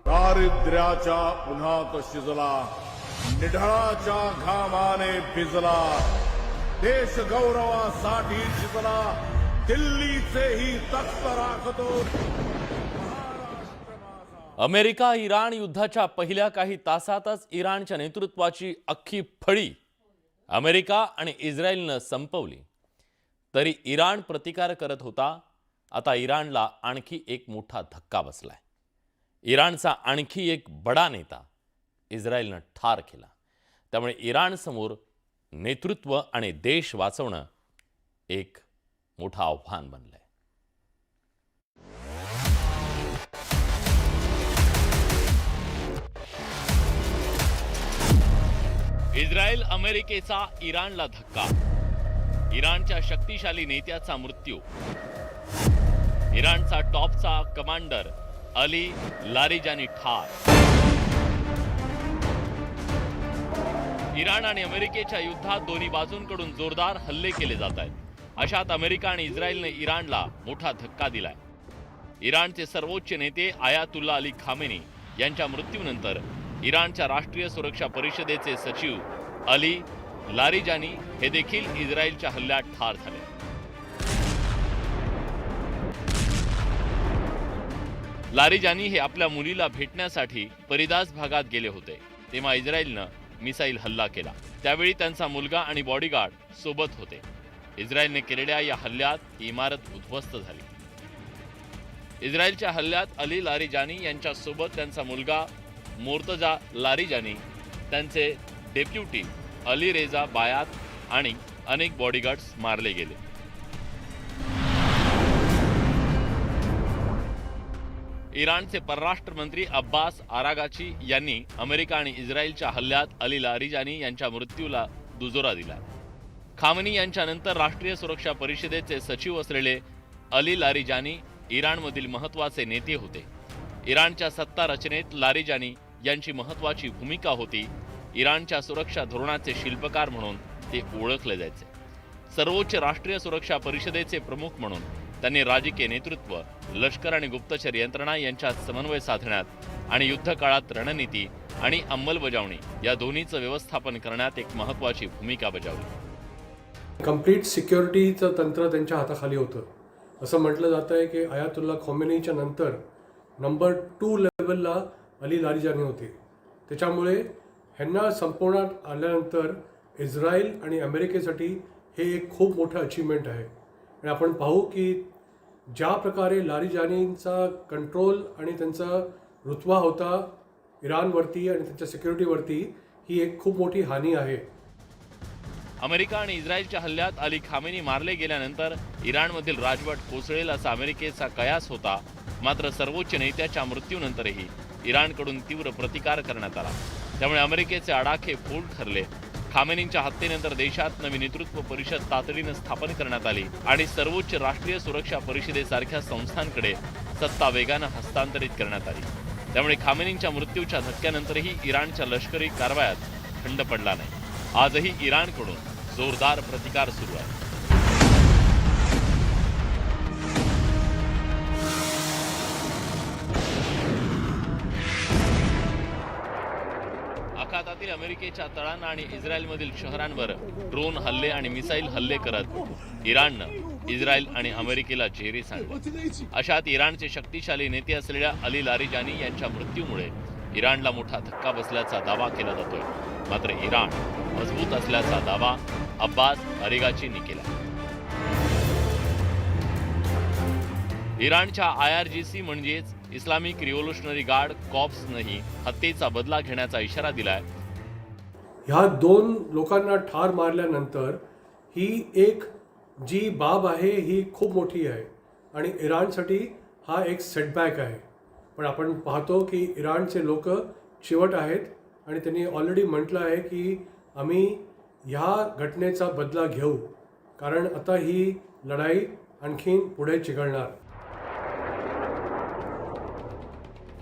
दारिद्र्याच्या उन्हात शिजला, निढळाच्या घामाने भिजला, देश गौरवासाठी झिजला, दिल्लीचेही तख्त राखतो. अमेरिका इराण युद्धाच्या पहिल्या काही तासातच इराणच्या नेतृत्वाची अख्खी फळी अमेरिका आणि इस्रायलनं संपवली. तरी इराण प्रतिकार करत होता. आता इराणला आणखी एक मोठा धक्का बसलाय. इराणचा आणखी एक बडा नेता इस्रायलनं ठार केला. त्यामुळे इराणसमोर नेतृत्व आणि देश वाचवणं एक मोठं आव्हान बनलंय. इस्रायल अमेरिकेचा इराणला धक्का. इराणच्या शक्तिशाली नेत्याचा मृत्यू. इराणचा टॉपचा कमांडर अली लारिजानी ठार. इराण आणि अमेरिकेच्या युद्धात दोन्ही बाजूंकडून जोरदार हल्ले केले जात आहेत. अशात अमेरिका आणि इस्रायलने इराणला मोठा धक्का दिलाय. इराणचे सर्वोच्च नेते आयातुल्ला अली खामेनी यांच्या मृत्यूनंतर इराणच्या राष्ट्रीय सुरक्षा परिषदेचे सचिव अली लारिजानी हे देखील इस्रायलच्या हल्ल्यात ठार झाले. लारिजानी हे आपल्या मुलीला भेटण्यासाठी परिदास भागात गेले होते, तेव्हा इस्रायलनं मिसाईल हल्ला केला. त्यावेळी त्यांचा मुलगा आणि बॉडीगार्ड सोबत होते. इस्रायलने केलेल्या या हल्ल्यात ही इमारत उद्ध्वस्त झाली. इस्रायलच्या हल्ल्यात अली लारिजानी यांच्या सोबत त्यांचा मुलगा मोर्तजा लारिजानी, त्यांचे डेप्युटी अली रेजा बायात आणि अनेक बॉडीगार्ड्स मारले गेले. इराणचे परराष्ट्र मंत्री अब्बास आरागाची यांनी अमेरिका आणि इस्रायलच्या हल्ल्यात अली लारिजानी यांच्या मृत्यूला दुजोरा दिला. खामेनी यांच्यानंतर राष्ट्रीय सुरक्षा परिषदेचे सचिव असलेले अली लारिजानी इराणमधील महत्त्वाचे नेते होते. इराणच्या सत्ता रचनेत लारिजानी यांची महत्त्वाची भूमिका होती. इराणच्या सुरक्षा धोरणाचे शिल्पकार म्हणून ते ओळखले जायचे. सर्वोच्च राष्ट्रीय सुरक्षा परिषदेचे प्रमुख म्हणून त्यांनी राजकीय नेतृत्व, लष्कर आणि गुप्तचर यंत्रणा यांच्यात समन्वय साधण्यात आणि युद्धकाळात रणनीती आणि अंमलबजावणी या दोन्हीचं व्यवस्थापन करण्यात एक महत्त्वाची भूमिका बजावली. कंप्लीट सिक्युरिटीचं तंत्र त्यांच्या हाताखाली होतं. असं म्हटलं जातं आहे की आयातुल्ला खोमेनीच्या नंतर नंबर 2 लेवलला अली लारिजानी होते. त्याच्यामुळे ह्यांना संपवण्यात आल्यानंतर इस्रायल आणि अमेरिकेसाठी हे एक खूप मोठं अचीवमेंट आहे. आणि आपण पाहू की ज्या प्रकारे लारिजानींचा कंट्रोल आणि त्यांचा रुतबा होता इराणवरती आणि त्यांच्या सिक्युरिटीवरती, ही एक खूप मोठी हानी आहे. अमेरिका आणि इस्रायलच्या हल्ल्यात अली खामेनी मारले गेल्यानंतर इराणमधील राजवट कोसळेल असा अमेरिकेचा कयास होता. मात्र सर्वोच्च नेत्याच्या मृत्यूनंतरही इराणकडून तीव्र प्रतिकार करण्यात आला. त्यामुळे अमेरिकेचे आडाखे फोल ठरले. खामेनींच्या हत्येनंतर देशात नवी नेतृत्व परिषद तातडीने स्थापन करण्यात आली आणि सर्वोच्च राष्ट्रीय सुरक्षा परिषदेसारख्या संस्थांकडे सत्ता वेगानं हस्तांतरित करण्यात आली. त्यामुळे खामेनींच्या मृत्यूच्या धक्क्यानंतरही इराणच्या लष्करी कारवायात खंड पडला नाही. आजही इराणकडून जोरदार प्रतिकार सुरू आहे. आखातातील अमेरिकेच्या तळांना आणि इस्रायलमधील शहरांवर ड्रोन हल्ले आणि मिसाईल हल्ले करत इराणनं इस्रायल आणि अमेरिकेला जेरी सांडले. अशात इराणचे शक्तिशाली नेते असलेल्या अली लारिजानी यांच्या मृत्यूमुळे इराणला मोठा धक्का बसल्याचा दावा केला जातोय. मात्र इराण मजबूत असल्याचा दावा अब्बास अरेगाचींनी केला. इराणच्या IRGC म्हणजेच इस्लामिक रिव्होल्युशनरी गार्ड कॉप्सनंही हत्येचा बदला घेण्याचा इशारा दिलाय. ह्या 2 लोकांना ठार मारल्यानंतर ही एक जी बाब आहे ही खूप मोठी आहे आणि इराणसाठी हा एक सेटबॅक आहे. पण आपण पाहतो की इराणचे लोक चिवट आहेत आणि त्यांनी ऑलरेडी म्हटलं आहे की आम्ही ह्या घटनेचा बदला घेऊ, कारण आता ही लढाई आणखीन पुढे चिघळणार.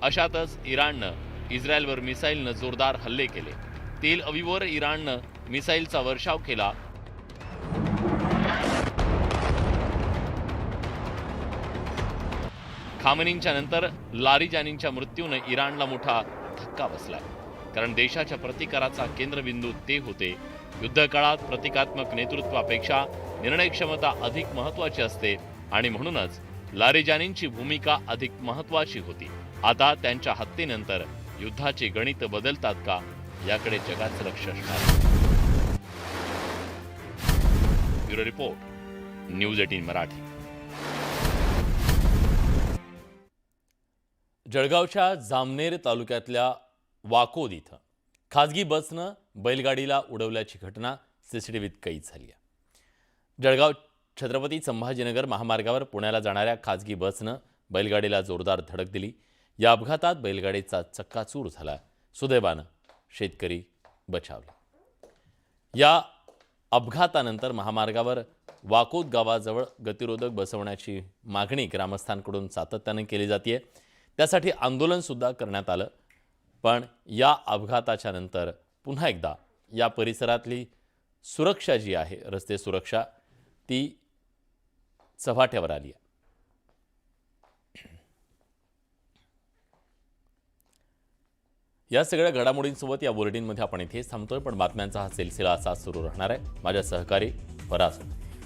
अशातच इराणनं इस्रायलवर मिसाईलनं जोरदार हल्ले केले. तेल अवीववर इराणनं मिसाईलचा वर्षाव केला. खामेनींच्या नंतर लारिजानींच्या मृत्यूने इराणला मोठा धक्का बसलाय. कारण देशाच्या प्रतिकाराचा केंद्रबिंदू ते होते. युद्धकाळात प्रतिकात्मक नेतृत्वापेक्षा निर्णय क्षमता अधिक महत्त्वाची असते आणि म्हणूनच लारिजानींची भूमिका अधिक महत्त्वाची होती. आता त्यांच्या हत्येनंतर युद्धाची गणित बदलतात का, याकडे जगाचं लक्ष असणार. Bureau report, news 18 Marathi. जळगावच्या जामनेर तालुक्यातल्या वाकोद इथं खाजगी बसनं बैलगाडीला उडवल्याची घटना सीसीटीव्हीत कैद झाली आहे. जळगाव छत्रपती संभाजीनगर महामार्गावर पुण्याला जाणाऱ्या खाजगी बसनं बैलगाडीला जोरदार धडक दिली. या अपघातात बैलगाडीचा चक्काचूर झाला. सुदैवानं शेतकरी बचावले. या अपघातानंतर महामार्गावर वाकोद गावाजवळ गतिरोधक बसवण्याची मागणी ग्रामस्थांकडून सातत्याने केली जाते. त्यासाठी आंदोलनसुद्धा करण्यात आलं. पण या अपघाताच्या नंतर पुन्हा एकदा या परिसरातली सुरक्षा जी आहे, रस्ते सुरक्षा, ती चव्हाट्यावर आली आहे. या सगळ्या घडामोडींसोबत या बुलेटिनमध्ये आपण इथेच थांबतोय. पण बातम्यांचा हा सिलसिला असा सुरू राहणार आहे. माझ्या सहकारी फराज.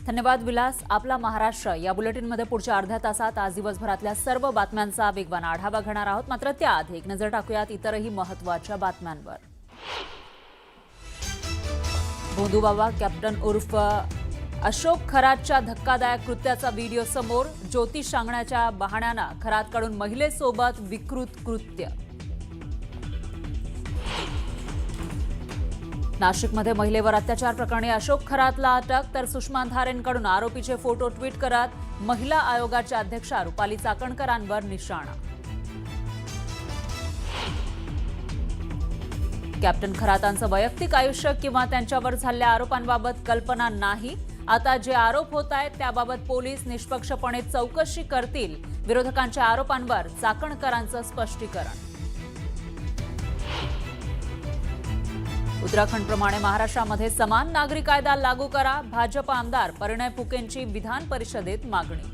धन्यवाद विलास. आपला महाराष्ट्र या बुलेटिनमध्ये पुढच्या अर्ध्या तासात आज दिवसभरातल्या सर्व बातम्यांचा वेगवान आढावा घेणार आहोत. मात्र त्याआधी एक नजर टाकूयात इतरही महत्त्वाच्या बातम्यांवर. भोंदूबाबा कॅप्टन उर्फ अशोक खरातच्या धक्कादायक कृत्याचा व्हिडिओ समोर. ज्योतिष सांगण्याच्या बहाण्यानं खरातकडून महिलेसोबत विकृत कृत्य. नाशिकमध्ये महिलेवर अत्याचार प्रकरणी अशोक खरातला अटक. तर सुषमा अंधारेंकडून आरोपीचे फोटो ट्विट करत महिला आयोगाच्या अध्यक्षा रुपाली चाकणकरांवर निशाणा. कॅप्टन खरातांचं वैयक्तिक आयुष्य किंवा त्यांच्यावर झालेल्या आरोपांबाबत कल्पना नाही. आता जे आरोप होत आहेत त्याबाबत पोलीस निष्पक्षपणे चौकशी करतील. विरोधकांच्या आरोपांवर चाकणकरांचं स्पष्टीकरण. उत्तराखंडप्रमाणे महाराष्ट्रामध्ये समान नागरी कायदा लागू करा. भाजप आमदार परिणय फुकेंची विधान परिषदेत मागणी.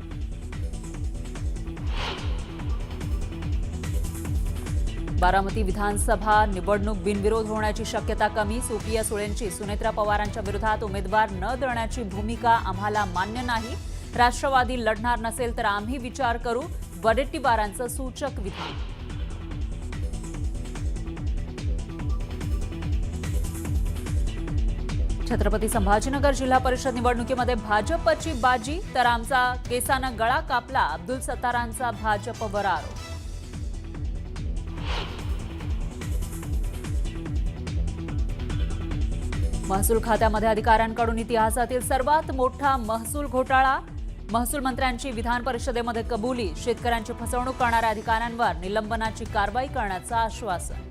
बारामती विधानसभा निवडणूक बिनविरोध होण्याची शक्यता कमी. सुप्रिया सुळेंची सुनेत्रा पवारांच्या विरोधात उमेदवार न देण्याची भूमिका आम्हाला मान्य नाही. राष्ट्रवादी लढणार नसेल तर आम्ही विचार करू. वडेट्टीवारांचं सूचक विधान. छत्रपती संभाजीनगर जिल्हा परिषद निवडणुकीमध्ये भाजपची बाजी. तर आमचा केसानं गळा कापला. अब्दुल सत्तारांचा भाजपवर आरोप. महसूल खात्यामध्ये अधिकाऱ्यांकडून इतिहासातील सर्वात मोठा महसूल घोटाळा. महसूल मंत्र्यांची विधान परिषदेमध्ये कबुली. शेतकऱ्यांची फसवणूक करणाऱ्या अधिकाऱ्यांवर निलंबनाची कारवाई करण्याचं आश्वासन.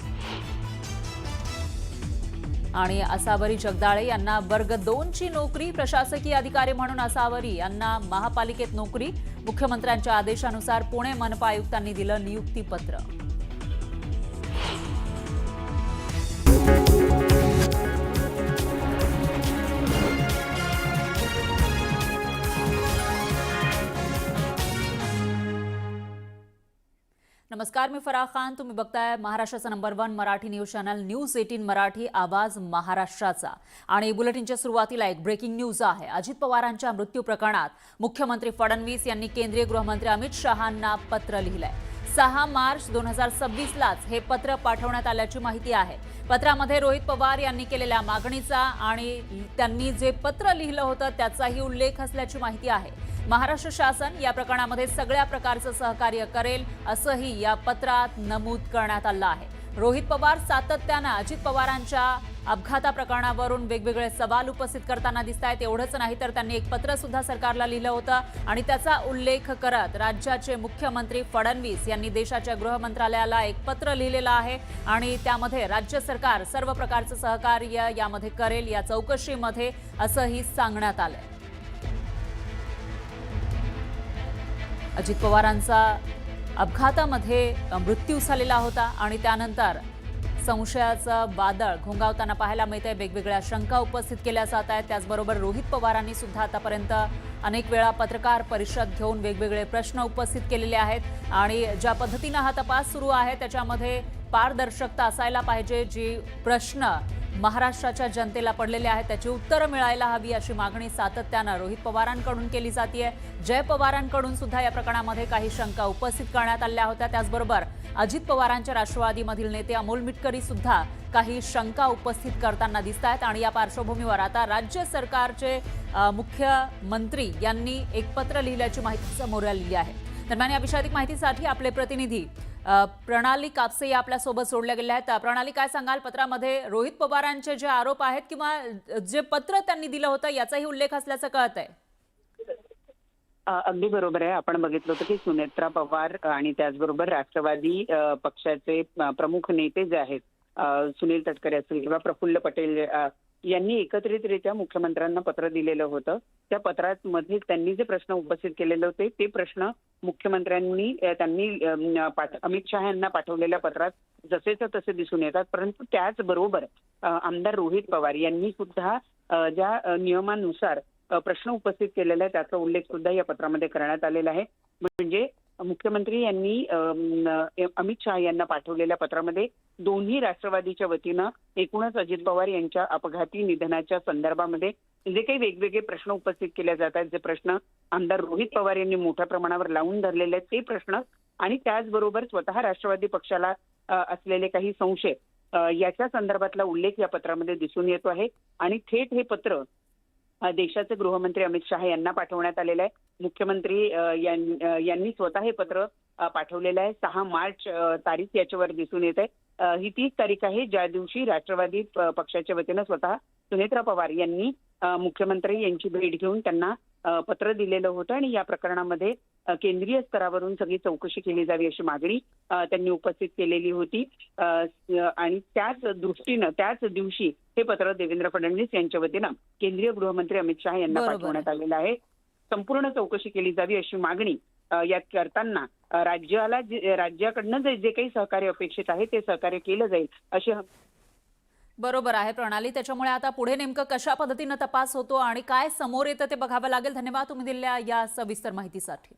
आणि असावरी जगदाळे यांना वर्ग 2ची नोकरी. प्रशासकीय अधिकारी म्हणून असावरी यांना महापालिकेत नोकरी. मुख्यमंत्र्यांच्या आदेशानुसार पुणे मनपा आयुक्तांनी दिलं नियुक्तीपत्र. नमस्कार, मी फराह खान. तुम्ही बघताय महाराष्ट्राचा number 1 Marathi news channel news 18 Marathi, आवाज महाराष्ट्राचा. आणि बुलेटिनच्या सुरुवातीला एक ब्रेकिंग न्यूज आहे. अजित पवारांच्या मृत्यू प्रकरणात मुख्यमंत्री फडणवीस यांनी केंद्रीय गृहमंत्री अमित शहांना पत्र लिहिलंय. 6 मार्च 2026लाच हे पत्र पाठवण्यात आल्याची माहिती आहे. पत्रामध्ये रोहित पवार यांनी केलेल्या मागणीचा आणि त्यांनी जे पत्र लिहिलं होतं त्याचाही उल्लेख असल्याची माहिती आहे. महाराष्ट्र शासन या प्रकरणामध्ये सगळ्या प्रकारचं सहकार्य करेल असंही या पत्रात नमूद करण्यात आलं आहे. रोहित पवार सातत्यानं अजित पवारांच्या अपघाता प्रकरणावरून वेगवेगळे सवाल उपस्थित करताना दिसत आहेत. एवढंच नाही तर त्यांनी एक पत्र सुद्धा सरकारला लिहिलं होतं आणि त्याचा उल्लेख करत राज्याचे मुख्यमंत्री फडणवीस यांनी देशाच्या गृहमंत्रालयाला एक पत्र लिहिलेलं आहे आणि त्यामध्ये राज्य सरकार सर्व प्रकारचं सहकार्य यामध्ये करेल या चौकशीमध्ये असंही सांगण्यात आलंय. अजित पवारांचा अपघातामध्ये मृत्यू झालेला होता आणि त्यानंतर संशयाचं वादळ घोंगावताना पाहायला मिळतंय. वेगवेगळ्या शंका उपस्थित केल्या जात आहेत. त्याचबरोबर रोहित पवारांनी सुद्धा आतापर्यंत अनेक वेळा पत्रकार परिषद घेऊन वेगवेगळे प्रश्न उपस्थित केलेले आहेत आणि ज्या पद्धतीनं हा तपास सुरू आहे त्याच्यामध्ये पारदर्शकता असायला पाहिजे. जी प्रश्न महाराष्ट्राच्या जनतेला पडलेले आहेत त्याची उत्तरं मिळायला हवी अशी मागणी सातत्यानं रोहित पवारांकडून केली जाते. जय पवारांकडून सुद्धा या प्रकरणामध्ये काही शंका उपस्थित करण्यात आल्या होत्या. त्याचबरोबर अजित पवारांच्या राष्ट्रवादीमधील नेते अमोल मिटकरी सुद्धा काही शंका उपस्थित करताना दिसत आहेत आणि या पार्श्वभूमीवर आता राज्य सरकारचे मुख्यमंत्री यांनी एक पत्र लिहिल्याची माहिती समोर आलेली आहे. दरम्यान या विषयातील माहितीसाठी आपले प्रतिनिधी प्रणाली कापसे आपल्या सोबत जोडल्या गेल्या आहेत. प्रणाली, काय सांगाल? पत्रामध्ये रोहित पवारांचे जे आरोप आहेत किंवा जे पत्र त्यांनी दिलं होतं याचाही उल्लेख असल्याचं कळत आहे. अगदी बरोबर आहे. आपण बघितलं होतं की सुनेत्रा पवार आणि त्याचबरोबर राष्ट्रवादी पक्षाचे प्रमुख नेते जे आहेत सुनील तटकरे असतील किंवा प्रफुल्ल पटेल यांनी एकत्रितरित्या मुख्यमंत्र्यांना पत्र दिलेलं होतं. त्या पत्रामध्ये त्यांनी जे प्रश्न उपस्थित केलेले होते ते प्रश्न मुख्यमंत्र्यांनी अमित शहा यांना पाठवलेल्या पत्रात जसेच तसे दिसून येतात. परंतु त्याचबरोबर आमदार रोहित पवार यांनी सुद्धा ज्या नियमानुसार प्रश्न उपस्थित केलेला आहे त्याचा उल्लेख सुद्धा या पत्रामध्ये करण्यात आलेला आहे. म्हणजे मुख्यमंत्री यांनी अमित शहा यांना पाठवलेल्या पत्रामध्ये दोन्ही राष्ट्रवादीच्या वतीनं एकूणच अजित पवार यांच्या अपघाती निधनाच्या संदर्भामध्ये जे काही वेगवेगळे प्रश्न उपस्थित केले जात आहेत, जे प्रश्न आमदार रोहित पवार यांनी मोठ्या प्रमाणावर लावून धरलेले आहेत ते प्रश्न आणि त्याचबरोबर स्वतः राष्ट्रवादी पक्षाला असलेले काही संशय याच्या संदर्भातला उल्लेख या पत्रामध्ये दिसून येतो आहे आणि थेट हे पत्र देशाचे गृहमंत्री अमित शहा यांना पाठवण्यात आलेलं आहे. मुख्यमंत्री यांनी स्वतः हे पत्र पाठवलेलं आहे. 6 मार्च तारीख याच्यावर दिसून येत आहे. ही 30 तारीख आहे ज्या दिवशी राष्ट्रवादी पक्षाच्या वतीनं स्वतः सुनेत्रा पवार यांनी मुख्यमंत्री यांची भेट घेऊन त्यांना पत्र दिलेलं होतं आणि या प्रकरणामध्ये केंद्रीय स्तरावरून सगळी चौकशी केली जावी अशी मागणी त्यांनी उपस्थित केलेली होती आणि त्याच दृष्टीनं त्याच दिवशी हे पत्र देवेंद्र फडणवीस यांच्या वतीनं केंद्रीय गृहमंत्री अमित शहा यांना पाठवण्यात आलेलं आहे. संपूर्ण चौकशी केली जावी अशी मागणी यात करताना राज्याकडनं जे काही सहकार्य अपेक्षित आहे ते सहकार्य केलं जाईल अशी. बरोबर आहे प्रणाली. त्याच्यामुळे आता पुढे नेमकं कशा पद्धतीनं तपास होतो आणि काय समोर येतं ते बघावं लागेल. धन्यवाद तुम्ही दिलेल्या या सविस्तर माहितीसाठी.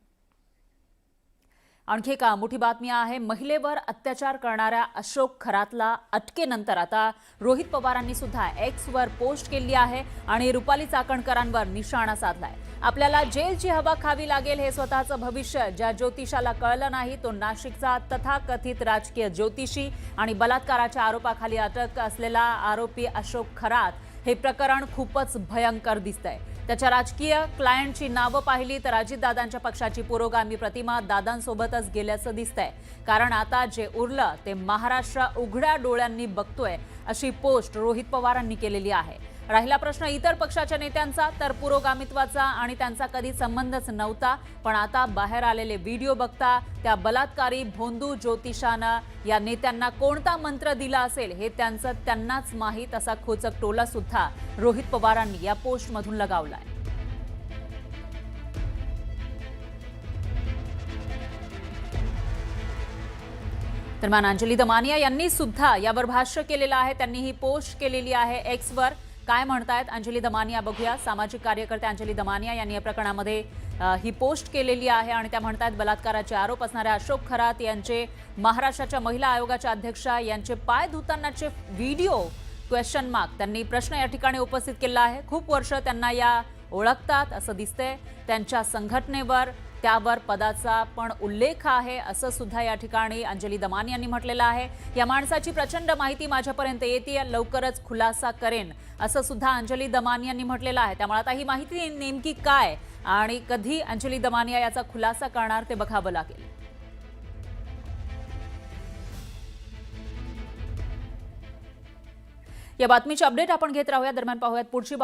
आणखी एक मोठी बातमी आहे. महिलेवर अत्याचार करणाऱ्या अशोक खरातला अटकेनंतर आता रोहित पवारांनी सुद्धा एक्सवर पोस्ट केली आहे आणि रुपाली चाकणकरांवर निशाणा साधलाय. आपल्याला जेलची हवा खावी लागेल हे स्वतःचं भविष्य ज्या ज्योतिषाला कळलं नाही तो नाशिकचा तथाकथित राजकीय ज्योतिषी आणि बलात्काराच्या आरोपाखाली अटक असलेला आरोपी अशोक खरात. हे प्रकरण खूपच भयंकर दिसतंय. त्याच्या राजकीय क्लायंटची नावं पाहिली तर अजितदादांच्या पक्षाची पुरोगामी प्रतिमा दादांसोबतच गेल्याचं दिसतंय. कारण आता जे उरलं ते महाराष्ट्र उघड्या डोळ्यांनी बघतोय अशी पोस्ट रोहित पवारांनी केलेली आहे. राहिला प्रश्न इतर पक्षाच्या नेत्यांचा तर पुरोगामित्वाचा आणि त्यांचा कधी संबंधच नव्हता. पण आता बाहेर आलेले व्हिडिओ बघता त्या बलात्कारी भोंदू ज्योतिषानं या नेत्यांना कोणता मंत्र दिला असेल हे त्यांनाच माहीत असा खोचक टोला सुद्धा रोहित पवारांनी या पोस्टमधून लगावलाय. दरम्यान अंजली दमानिया यांनी सुद्धा यावर भाष्य केलेलं आहे. त्यांनी ही पोस्ट केलेली आहे एक्सवर. काय म्हणतायत अंजली दमानिया बघूया. सामाजिक कार्यकर्ते अंजली दमानिया यांनी या प्रकरणामध्ये ही पोस्ट केलेली आहे आणि त्या म्हणतायत बलात्काराचे आरोप असणाऱ्या अशोक खरात यांचे महाराष्ट्राच्या महिला आयोगाच्या अध्यक्षा यांचे पाय धुतानाचे व्हिडिओ क्वेश्चन मार्क त्यांनी प्रश्न या ठिकाणी उपस्थित केला आहे. खूप वर्ष त्यांना या ओळखतात असं दिसतंय. त्यांच्या संघटनेवर त्यावर पदाचा पण उल्लेख आहे असं सुद्धा या ठिकाणी अंजली दमानिया यांनी म्हटलेलं आहे. या माणसाची प्रचंड माहिती माझ्यापर्यंत येते, लवकरच खुलासा करेन असं सुद्धा अंजली दमानिया यांनी म्हटलेलं आहे. त्यामुळे आता ही माहिती नेमकी काय आणि कधी अंजली दमानिया याचा खुलासा करणार ते बघावं लागेल. या बातमीची अपडेट आपण घेत राहूया. दरम्यान पाहूयात पुढची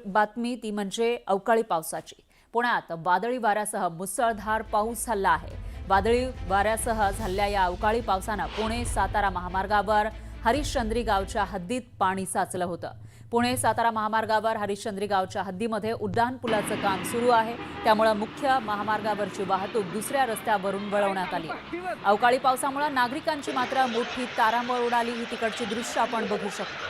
बातमी ती म्हणजे अवकाळी पावसाची. पुण्यात वादळी वाऱ्यासह मुसळधार पाऊस झाला आहे. वादळी वाऱ्यासह झालेल्या या अवकाळी पावसानं पुणे सातारा महामार्गावर हरिश्चंद्री गावच्या हद्दीत पाणी साचलं होतं. पुणे सातारा महामार्गावर हरिश्चंद्री गावच्या हद्दीमध्ये उड्डाण पुलाचं काम सुरू आहे. त्यामुळे मुख्य महामार्गावरची वाहतूक दुसऱ्या रस्त्यावरून वळवण्यात आली. अवकाळी पावसामुळे नागरिकांची मात्र मोठी तारांबळ उडाली. ही तिकडची दृश्य आपण बघू शकतो.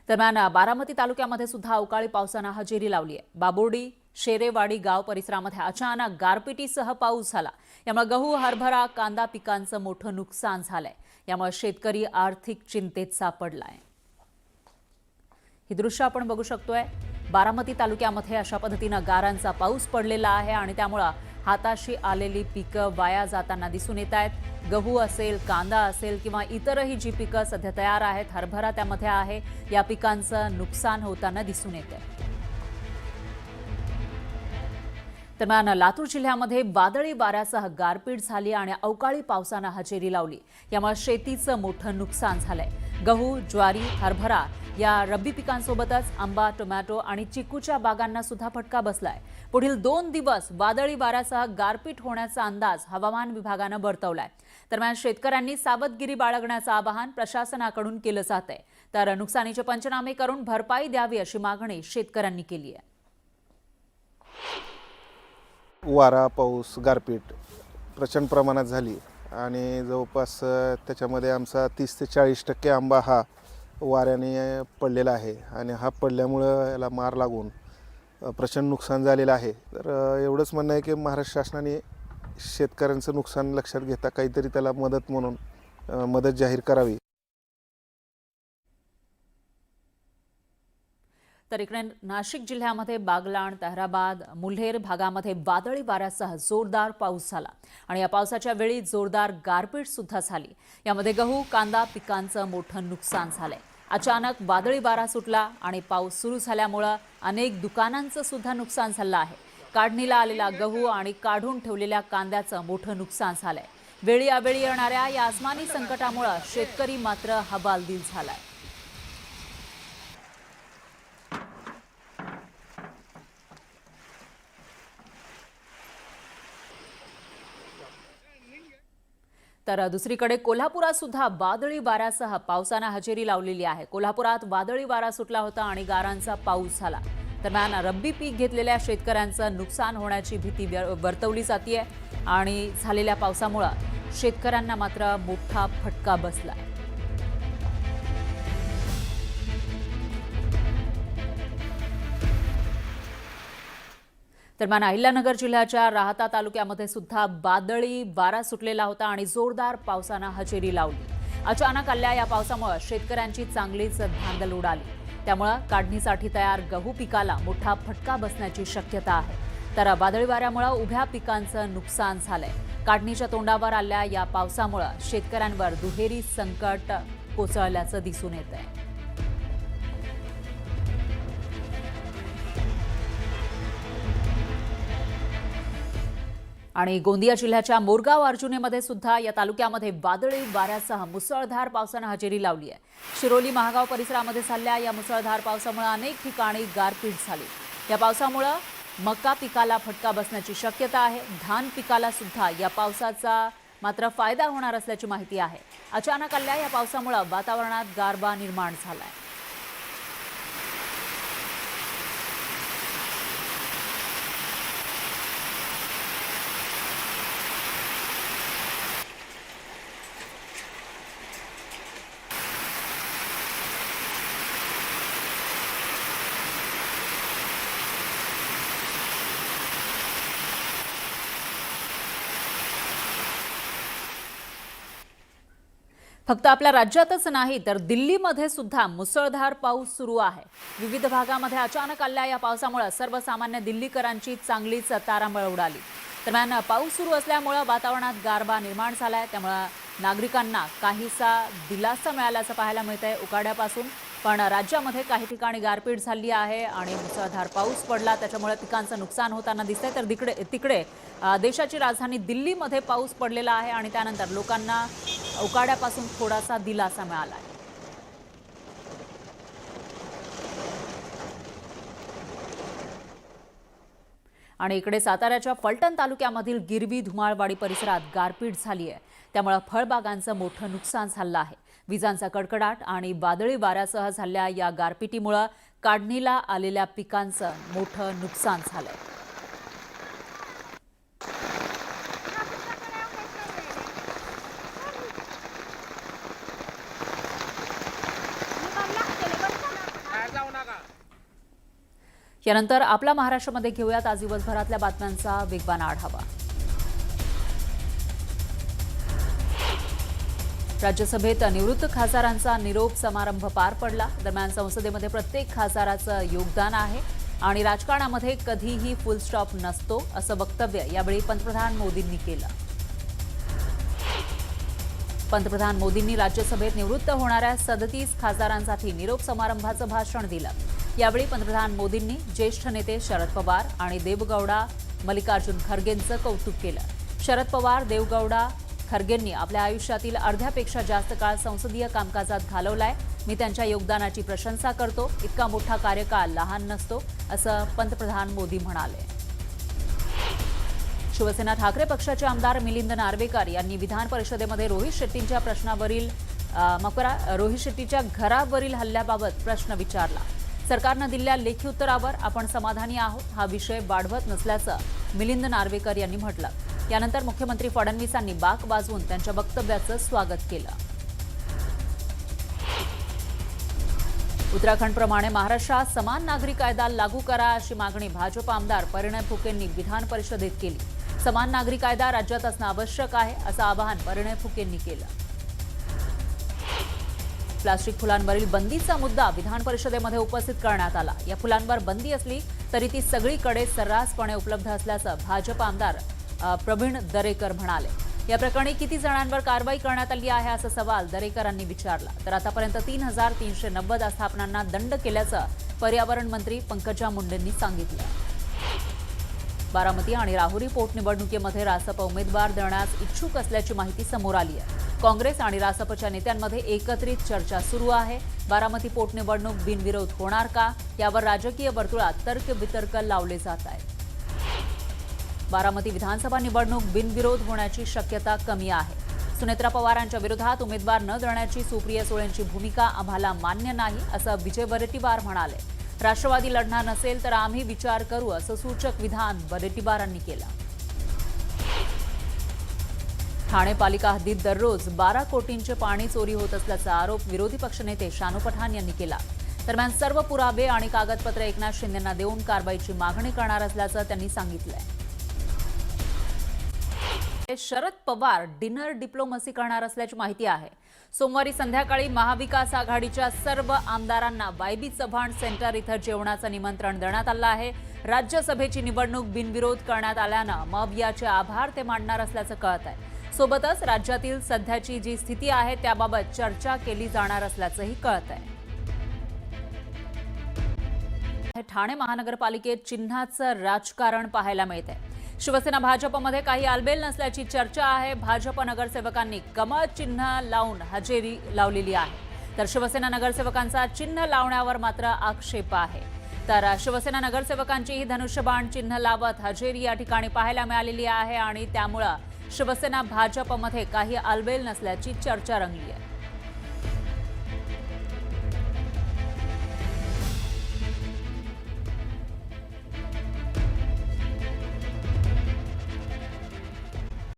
दरम्यान बारामती तालुक्यामध्ये सुद्धा अवकाळी पावसानं हजेरी लावली आहे. बाबुर्डी शेरेवाडी गाव परिसरामध्ये अचानक गारपिटीसह पाऊस झाला. यामुळे गहू, हरभरा, कांदा पिकांचं मोठं नुकसान झालंय. यामुळे शेतकरी आर्थिक चिंतेत सापडलाय. ही दृश्य आपण बघू शकतोय. बारामती तालुक्यामध्ये अशा पद्धतीनं गारांचा पाऊस पडलेला आहे आणि त्यामुळे हाताशी आलेली पिकं वाया जाताना दिसून येत आहेत. गहू असेल, कांदा असेल किंवा इतरही जी पिकं सध्या तयार आहेत, हरभरा त्यामध्ये आहे, या पिकांचं नुकसान होताना दिसून येत आहे. दरम्यान लातूर जिल्ह्यामध्ये वादळी वाऱ्यासह गारपीट झाली आणि अवकाळी पावसानं हजेरी लावली. यामुळे शेतीचं मोठं नुकसान झालंय. गहू, ज्वारी, हरभरा या रब्बी पिकांसोबतच आंबा, टोमॅटो आणि चिकूच्या बागांना सुद्धा फटका बसलाय. पुढील 2 दिवस वादळी वाऱ्यासह गारपीट होण्याचा अंदाज हवामान विभागानं वर्तवलाय. दरम्यान शेतकऱ्यांनी सावधगिरी बाळगण्याचं आवाहन प्रशासनाकडून केलं जात आहे. तर नुकसानीचे पंचनामे करून भरपाई द्यावी अशी मागणी शेतकऱ्यांनी केली आहे. वारा, पाऊस, गारपीट प्रचंड प्रमाणात झाली आणि जवळपास त्याच्यामध्ये आमचा 30 ते 40% आंबा हा वाऱ्याने पडलेला आहे आणि हा पडल्यामुळं याला मार लागून प्रचंड नुकसान झालेलं आहे. तर एवढंच म्हणणं आहे की महाराष्ट्र शासनाने शेतकऱ्यांचं नुकसान लक्षात घेता काहीतरी त्याला मदत म्हणून मदत जाहीर करावी. तर इकडे नाशिक जिल्ह्यामध्ये बागलाण, ताहराबाद, मुल्हेर भागामध्ये वादळी वाऱ्यासह जोरदार पाऊस झाला आणि या पावसाच्या वेळी जोरदार गारपीट सुद्धा झाली. यामध्ये गहू, कांदा पिकांचं मोठं नुकसान झालंय. अचानक वादळी वारा सुटला आणि पाऊस सुरू झाल्यामुळं अनेक दुकानांचं सुद्धा नुकसान झालं आहे. काढणीला आलेला गहू आणि काढून ठेवलेल्या कांद्याचं मोठं नुकसान झालंय. वेळी अवेळी येणाऱ्या या आसमानी संकटामुळं शेतकरी मात्र हवालदिल झालाय. तर दुसरीकडे कोल्हापुरात सुद्धा वादळी वाऱ्यासह पावसानं हजेरी लावलेली आहे. कोल्हापुरात वादळी वारा सुटला होता आणि गारांचा पाऊस झाला. दरम्यान रब्बी पीक घेतलेल्या शेतकऱ्यांचं नुकसान होण्याची भीती वर्तवली जाते आणि झालेल्या पावसामुळे शेतकऱ्यांना मात्र मोठा फटका बसला. दरम्यान अहिल्यानगर जिल्ह्याच्या राहाता तालुक्यामध्ये सुद्धा वादळी वारा सुटलेला होता आणि जोरदार पावसानं हजेरी लावली. अचानक आलेल्या या पावसामुळे शेतकऱ्यांची चांगलीच धांदल उडाली. त्यामुळे काढणीसाठी तयार गहू पिकाला मोठा फटका बसण्याची शक्यता आहे. तर वादळी वाऱ्यामुळे उभ्या पिकांचं नुकसान झालंय. काढणीच्या तोंडावर आलेल्या या पावसामुळे शेतकऱ्यांवर दुहेरी संकट कोसळल्याचं दिसून येत आहे. आणि गोंदिया जिल्ह्याच्या मोरगाव अर्जुनीमध्ये सुद्धा या तालुक्यामध्ये वादळी वाऱ्यासह मुसळधार पावसानं हजेरी लावली आहे. शिरोली महागाव परिसरामध्ये झालेल्या या मुसळधार पावसामुळे अनेक ठिकाणी गारपीट झाली. या पावसामुळे मका पिकाला फटका बसण्याची शक्यता आहे. धान पिकाला सुद्धा या पावसाचा मात्र फायदा होणार असल्याची माहिती आहे. अचानक आलेल्या या पावसामुळे वातावरणात गारवा निर्माण झालाय. फक्त आपल्या राज्यातच नाही तर दिल्लीमध्ये सुद्धा मुसळधार पाऊस सुरू आहे. विविध भागामध्ये अचानक आलेल्या या पावसामुळे सर्वसामान्य दिल्लीकरांची चांगलीच तारांबळ उडाली. दरम्यान पाऊस सुरू असल्यामुळे वातावरणात गारवा निर्माण झालाय. त्यामुळे नागरिकांना काहीसा दिलासा मिळाल्याचं पाहायला मिळतंय उकाड्यापासून. पण राज्यामध्ये काही ठिकाणी गारपीट झाली आहे आणि मुसळधार पाऊस पडला. त्याच्यामुळे पिकांचं नुकसान होताना दिसतंय. तर तिकडे देशाची राजधानी दिल्लीमध्ये पाऊस पडलेला आहे आणि त्यानंतर लोकांना उकाड्यापासून थोडासा दिलासा मिळाला आहे. आणि इकडे साताऱ्याच्या फलटण तालुक्यामधील गिरवी धुमाळवाडी परिसरात गारपीट झाली आहे. त्यामुळे फळबागांचं मोठं नुकसान झालं आहे. विजांचा कडकडाट आणि वादळी वाऱ्यासह झालेल्या या गारपिटीमुळे काढणीला आलेल्या पिकांचं मोठं नुकसान झालंय. यानंतर आपला महाराष्ट्रामध्ये घेऊयात आज दिवसभरातल्या बातम्यांचा वेगवान आढावा. राज्यसभेत निवृत्त खासदारांचा निरोप समारंभ पार पडला. दरम्यान संसदेमध्ये प्रत्येक खासदाराचं योगदान आहे आणि राजकारणामध्ये कधीही फुल स्टॉप नसतो असं वक्तव्य यावेळी पंतप्रधान मोदींनी केलं. पंतप्रधान मोदींनी राज्यसभेत निवृत्त होणाऱ्या 37 खासदारांसाठी निरोप समारंभाचं भाषण दिलं. यावेळी पंतप्रधान मोदींनी ज्येष्ठ नेते शरद पवार आणि देवगौडा मल्लिकार्जुन खरगेंचं कौतुक केलं. शरद पवार, देवगौडा, खरगेंनी आपल्या आयुष्यातील अर्ध्यापेक्षा जास्त काळ संसदीय कामकाजात घालवलाय. मी त्यांच्या योगदानाची प्रशंसा करतो. इतका मोठा कार्यकाळ लहान नसतो असं पंतप्रधान मोदी म्हणाले. शिवसेना ठाकरे पक्षाचे आमदार मिलिंद नार्वेकर यांनी विधान परिषदेमध्ये रोहित शेट्टींच्या रोहित शेट्टीच्या घरावरील हल्ल्याबाबत प्रश्न विचारला. सरकारनं दिलेल्या लेखी उत्तरावर आपण समाधानी आहोत. हा विषय वाढवत नसल्याचं मिलिंद नार्वेकर यांनी म्हटलं. यानंतर मुख्यमंत्री फडणवीसांनी बाक वाजवून त्यांच्या वक्तव्याचं स्वागत केलं. उत्तराखंडप्रमाणे महाराष्ट्रात समान नागरी कायदा लागू करा अशी मागणी भाजप आमदार परिणय फुकेंनी विधान परिषदेत केली. समान नागरी कायदा राज्यात असणं आवश्यक आहे असं आवाहन परिणय फुकेंनी केलं. प्लास्टिक फुलांवरील बंदीचा मुद्दा विधान परिषदेमध्ये उपस्थित करण्यात आला. या फुलांवर बंदी असली तरी ती सगळीकडे सर्रासपणे उपलब्ध असल्याचं भाजप आमदार प्रवीण दरेकर म्हणाले. या प्रकरणी किती जणांवर कारवाई करण्यात आली आहे असा सवाल दरेकरांनी विचारला. तर आतापर्यंत 3,390 आस्थापनांना दंड केल्याचं पर्यावरण मंत्री पंकजा मुंडेंनी सांगितलं. बारामती आणि राहुरी पोटनिवडणुकीमध्ये रासप उमेदवार देण्यास इच्छुक असल्याची माहिती समोर आली आहे. काँग्रेस आणि रासपच्या नेत्यांमध्ये एकत्रित चर्चा सुरू आहे. बारामती पोटनिवडणूक बिनविरोध होणार का यावर राजकीय वर्तुळात तर्कवितर्क लावले जात आहेत. बारामती विधानसभा निवडणूक बिनविरोध होण्याची शक्यता कमी आहे. सुनेत्रा पवारांच्या विरोधात उमेदवार न देण्याची सुप्रिया सुळेंची भूमिका आम्हाला मान्य नाही असं विजय वडेट्टीवार म्हणाले. राष्ट्रवादी लढणार नसेल तर आम्ही विचार करू असं सूचक विधान वडेट्टीवारांनी केलं. ठाणे पालिका हद्दीत दररोज 12 कोटींचे पाणी चोरी होत असल्याचा आरोप विरोधी पक्षनेते शानू पठाण यांनी केला. दरम्यान सर्व पुरावे आणि कागदपत्रे एकनाथ शिंदेंना देऊन कारवाईची मागणी करणार असल्याचं त्यांनी सांगितलंय. शरद पवार डिनर डिप्लोमसी करणार असल्याची माहिती आहे. सोमवारी संध्याकाळी महाविकास आघाडीच्या सर्व आमदारांना वायबी चव्हाण सेंटर इथं जेवणाचं निमंत्रण देण्यात आलं आहे. राज्यसभेची निवडणूक बिनविरोध करण्यात आल्यानं मब याचे आभार ते मानणार असल्याचं कळत आहे. सोबतच राज्यातील सध्याची जी स्थिती आहे त्याबाबत चर्चा केली जाणार असल्याचंही कळत आहे. ठाणे महानगरपालिकेत चिन्हाचं राजकारण पाहायला मिळतंय. शिवसेना भाजपमध्ये काही आलबेल नसल्याची चर्चा आहे. भाजप नगरसेवकांनी कमळ चिन्ह लावून हजेरी लावलेली आहे. तर शिवसेना नगरसेवकांचा चिन्ह लावण्यावर मात्र आक्षेप आहे. तर शिवसेना नगरसेवकांचीही धनुष्यबाण चिन्ह लावत हजेरी या ठिकाणी पाहायला मिळालेली आहे आणि त्यामुळं शिवसेना भाजपमध्ये काही आलबेल नसल्याची चर्चा रंगली आहे.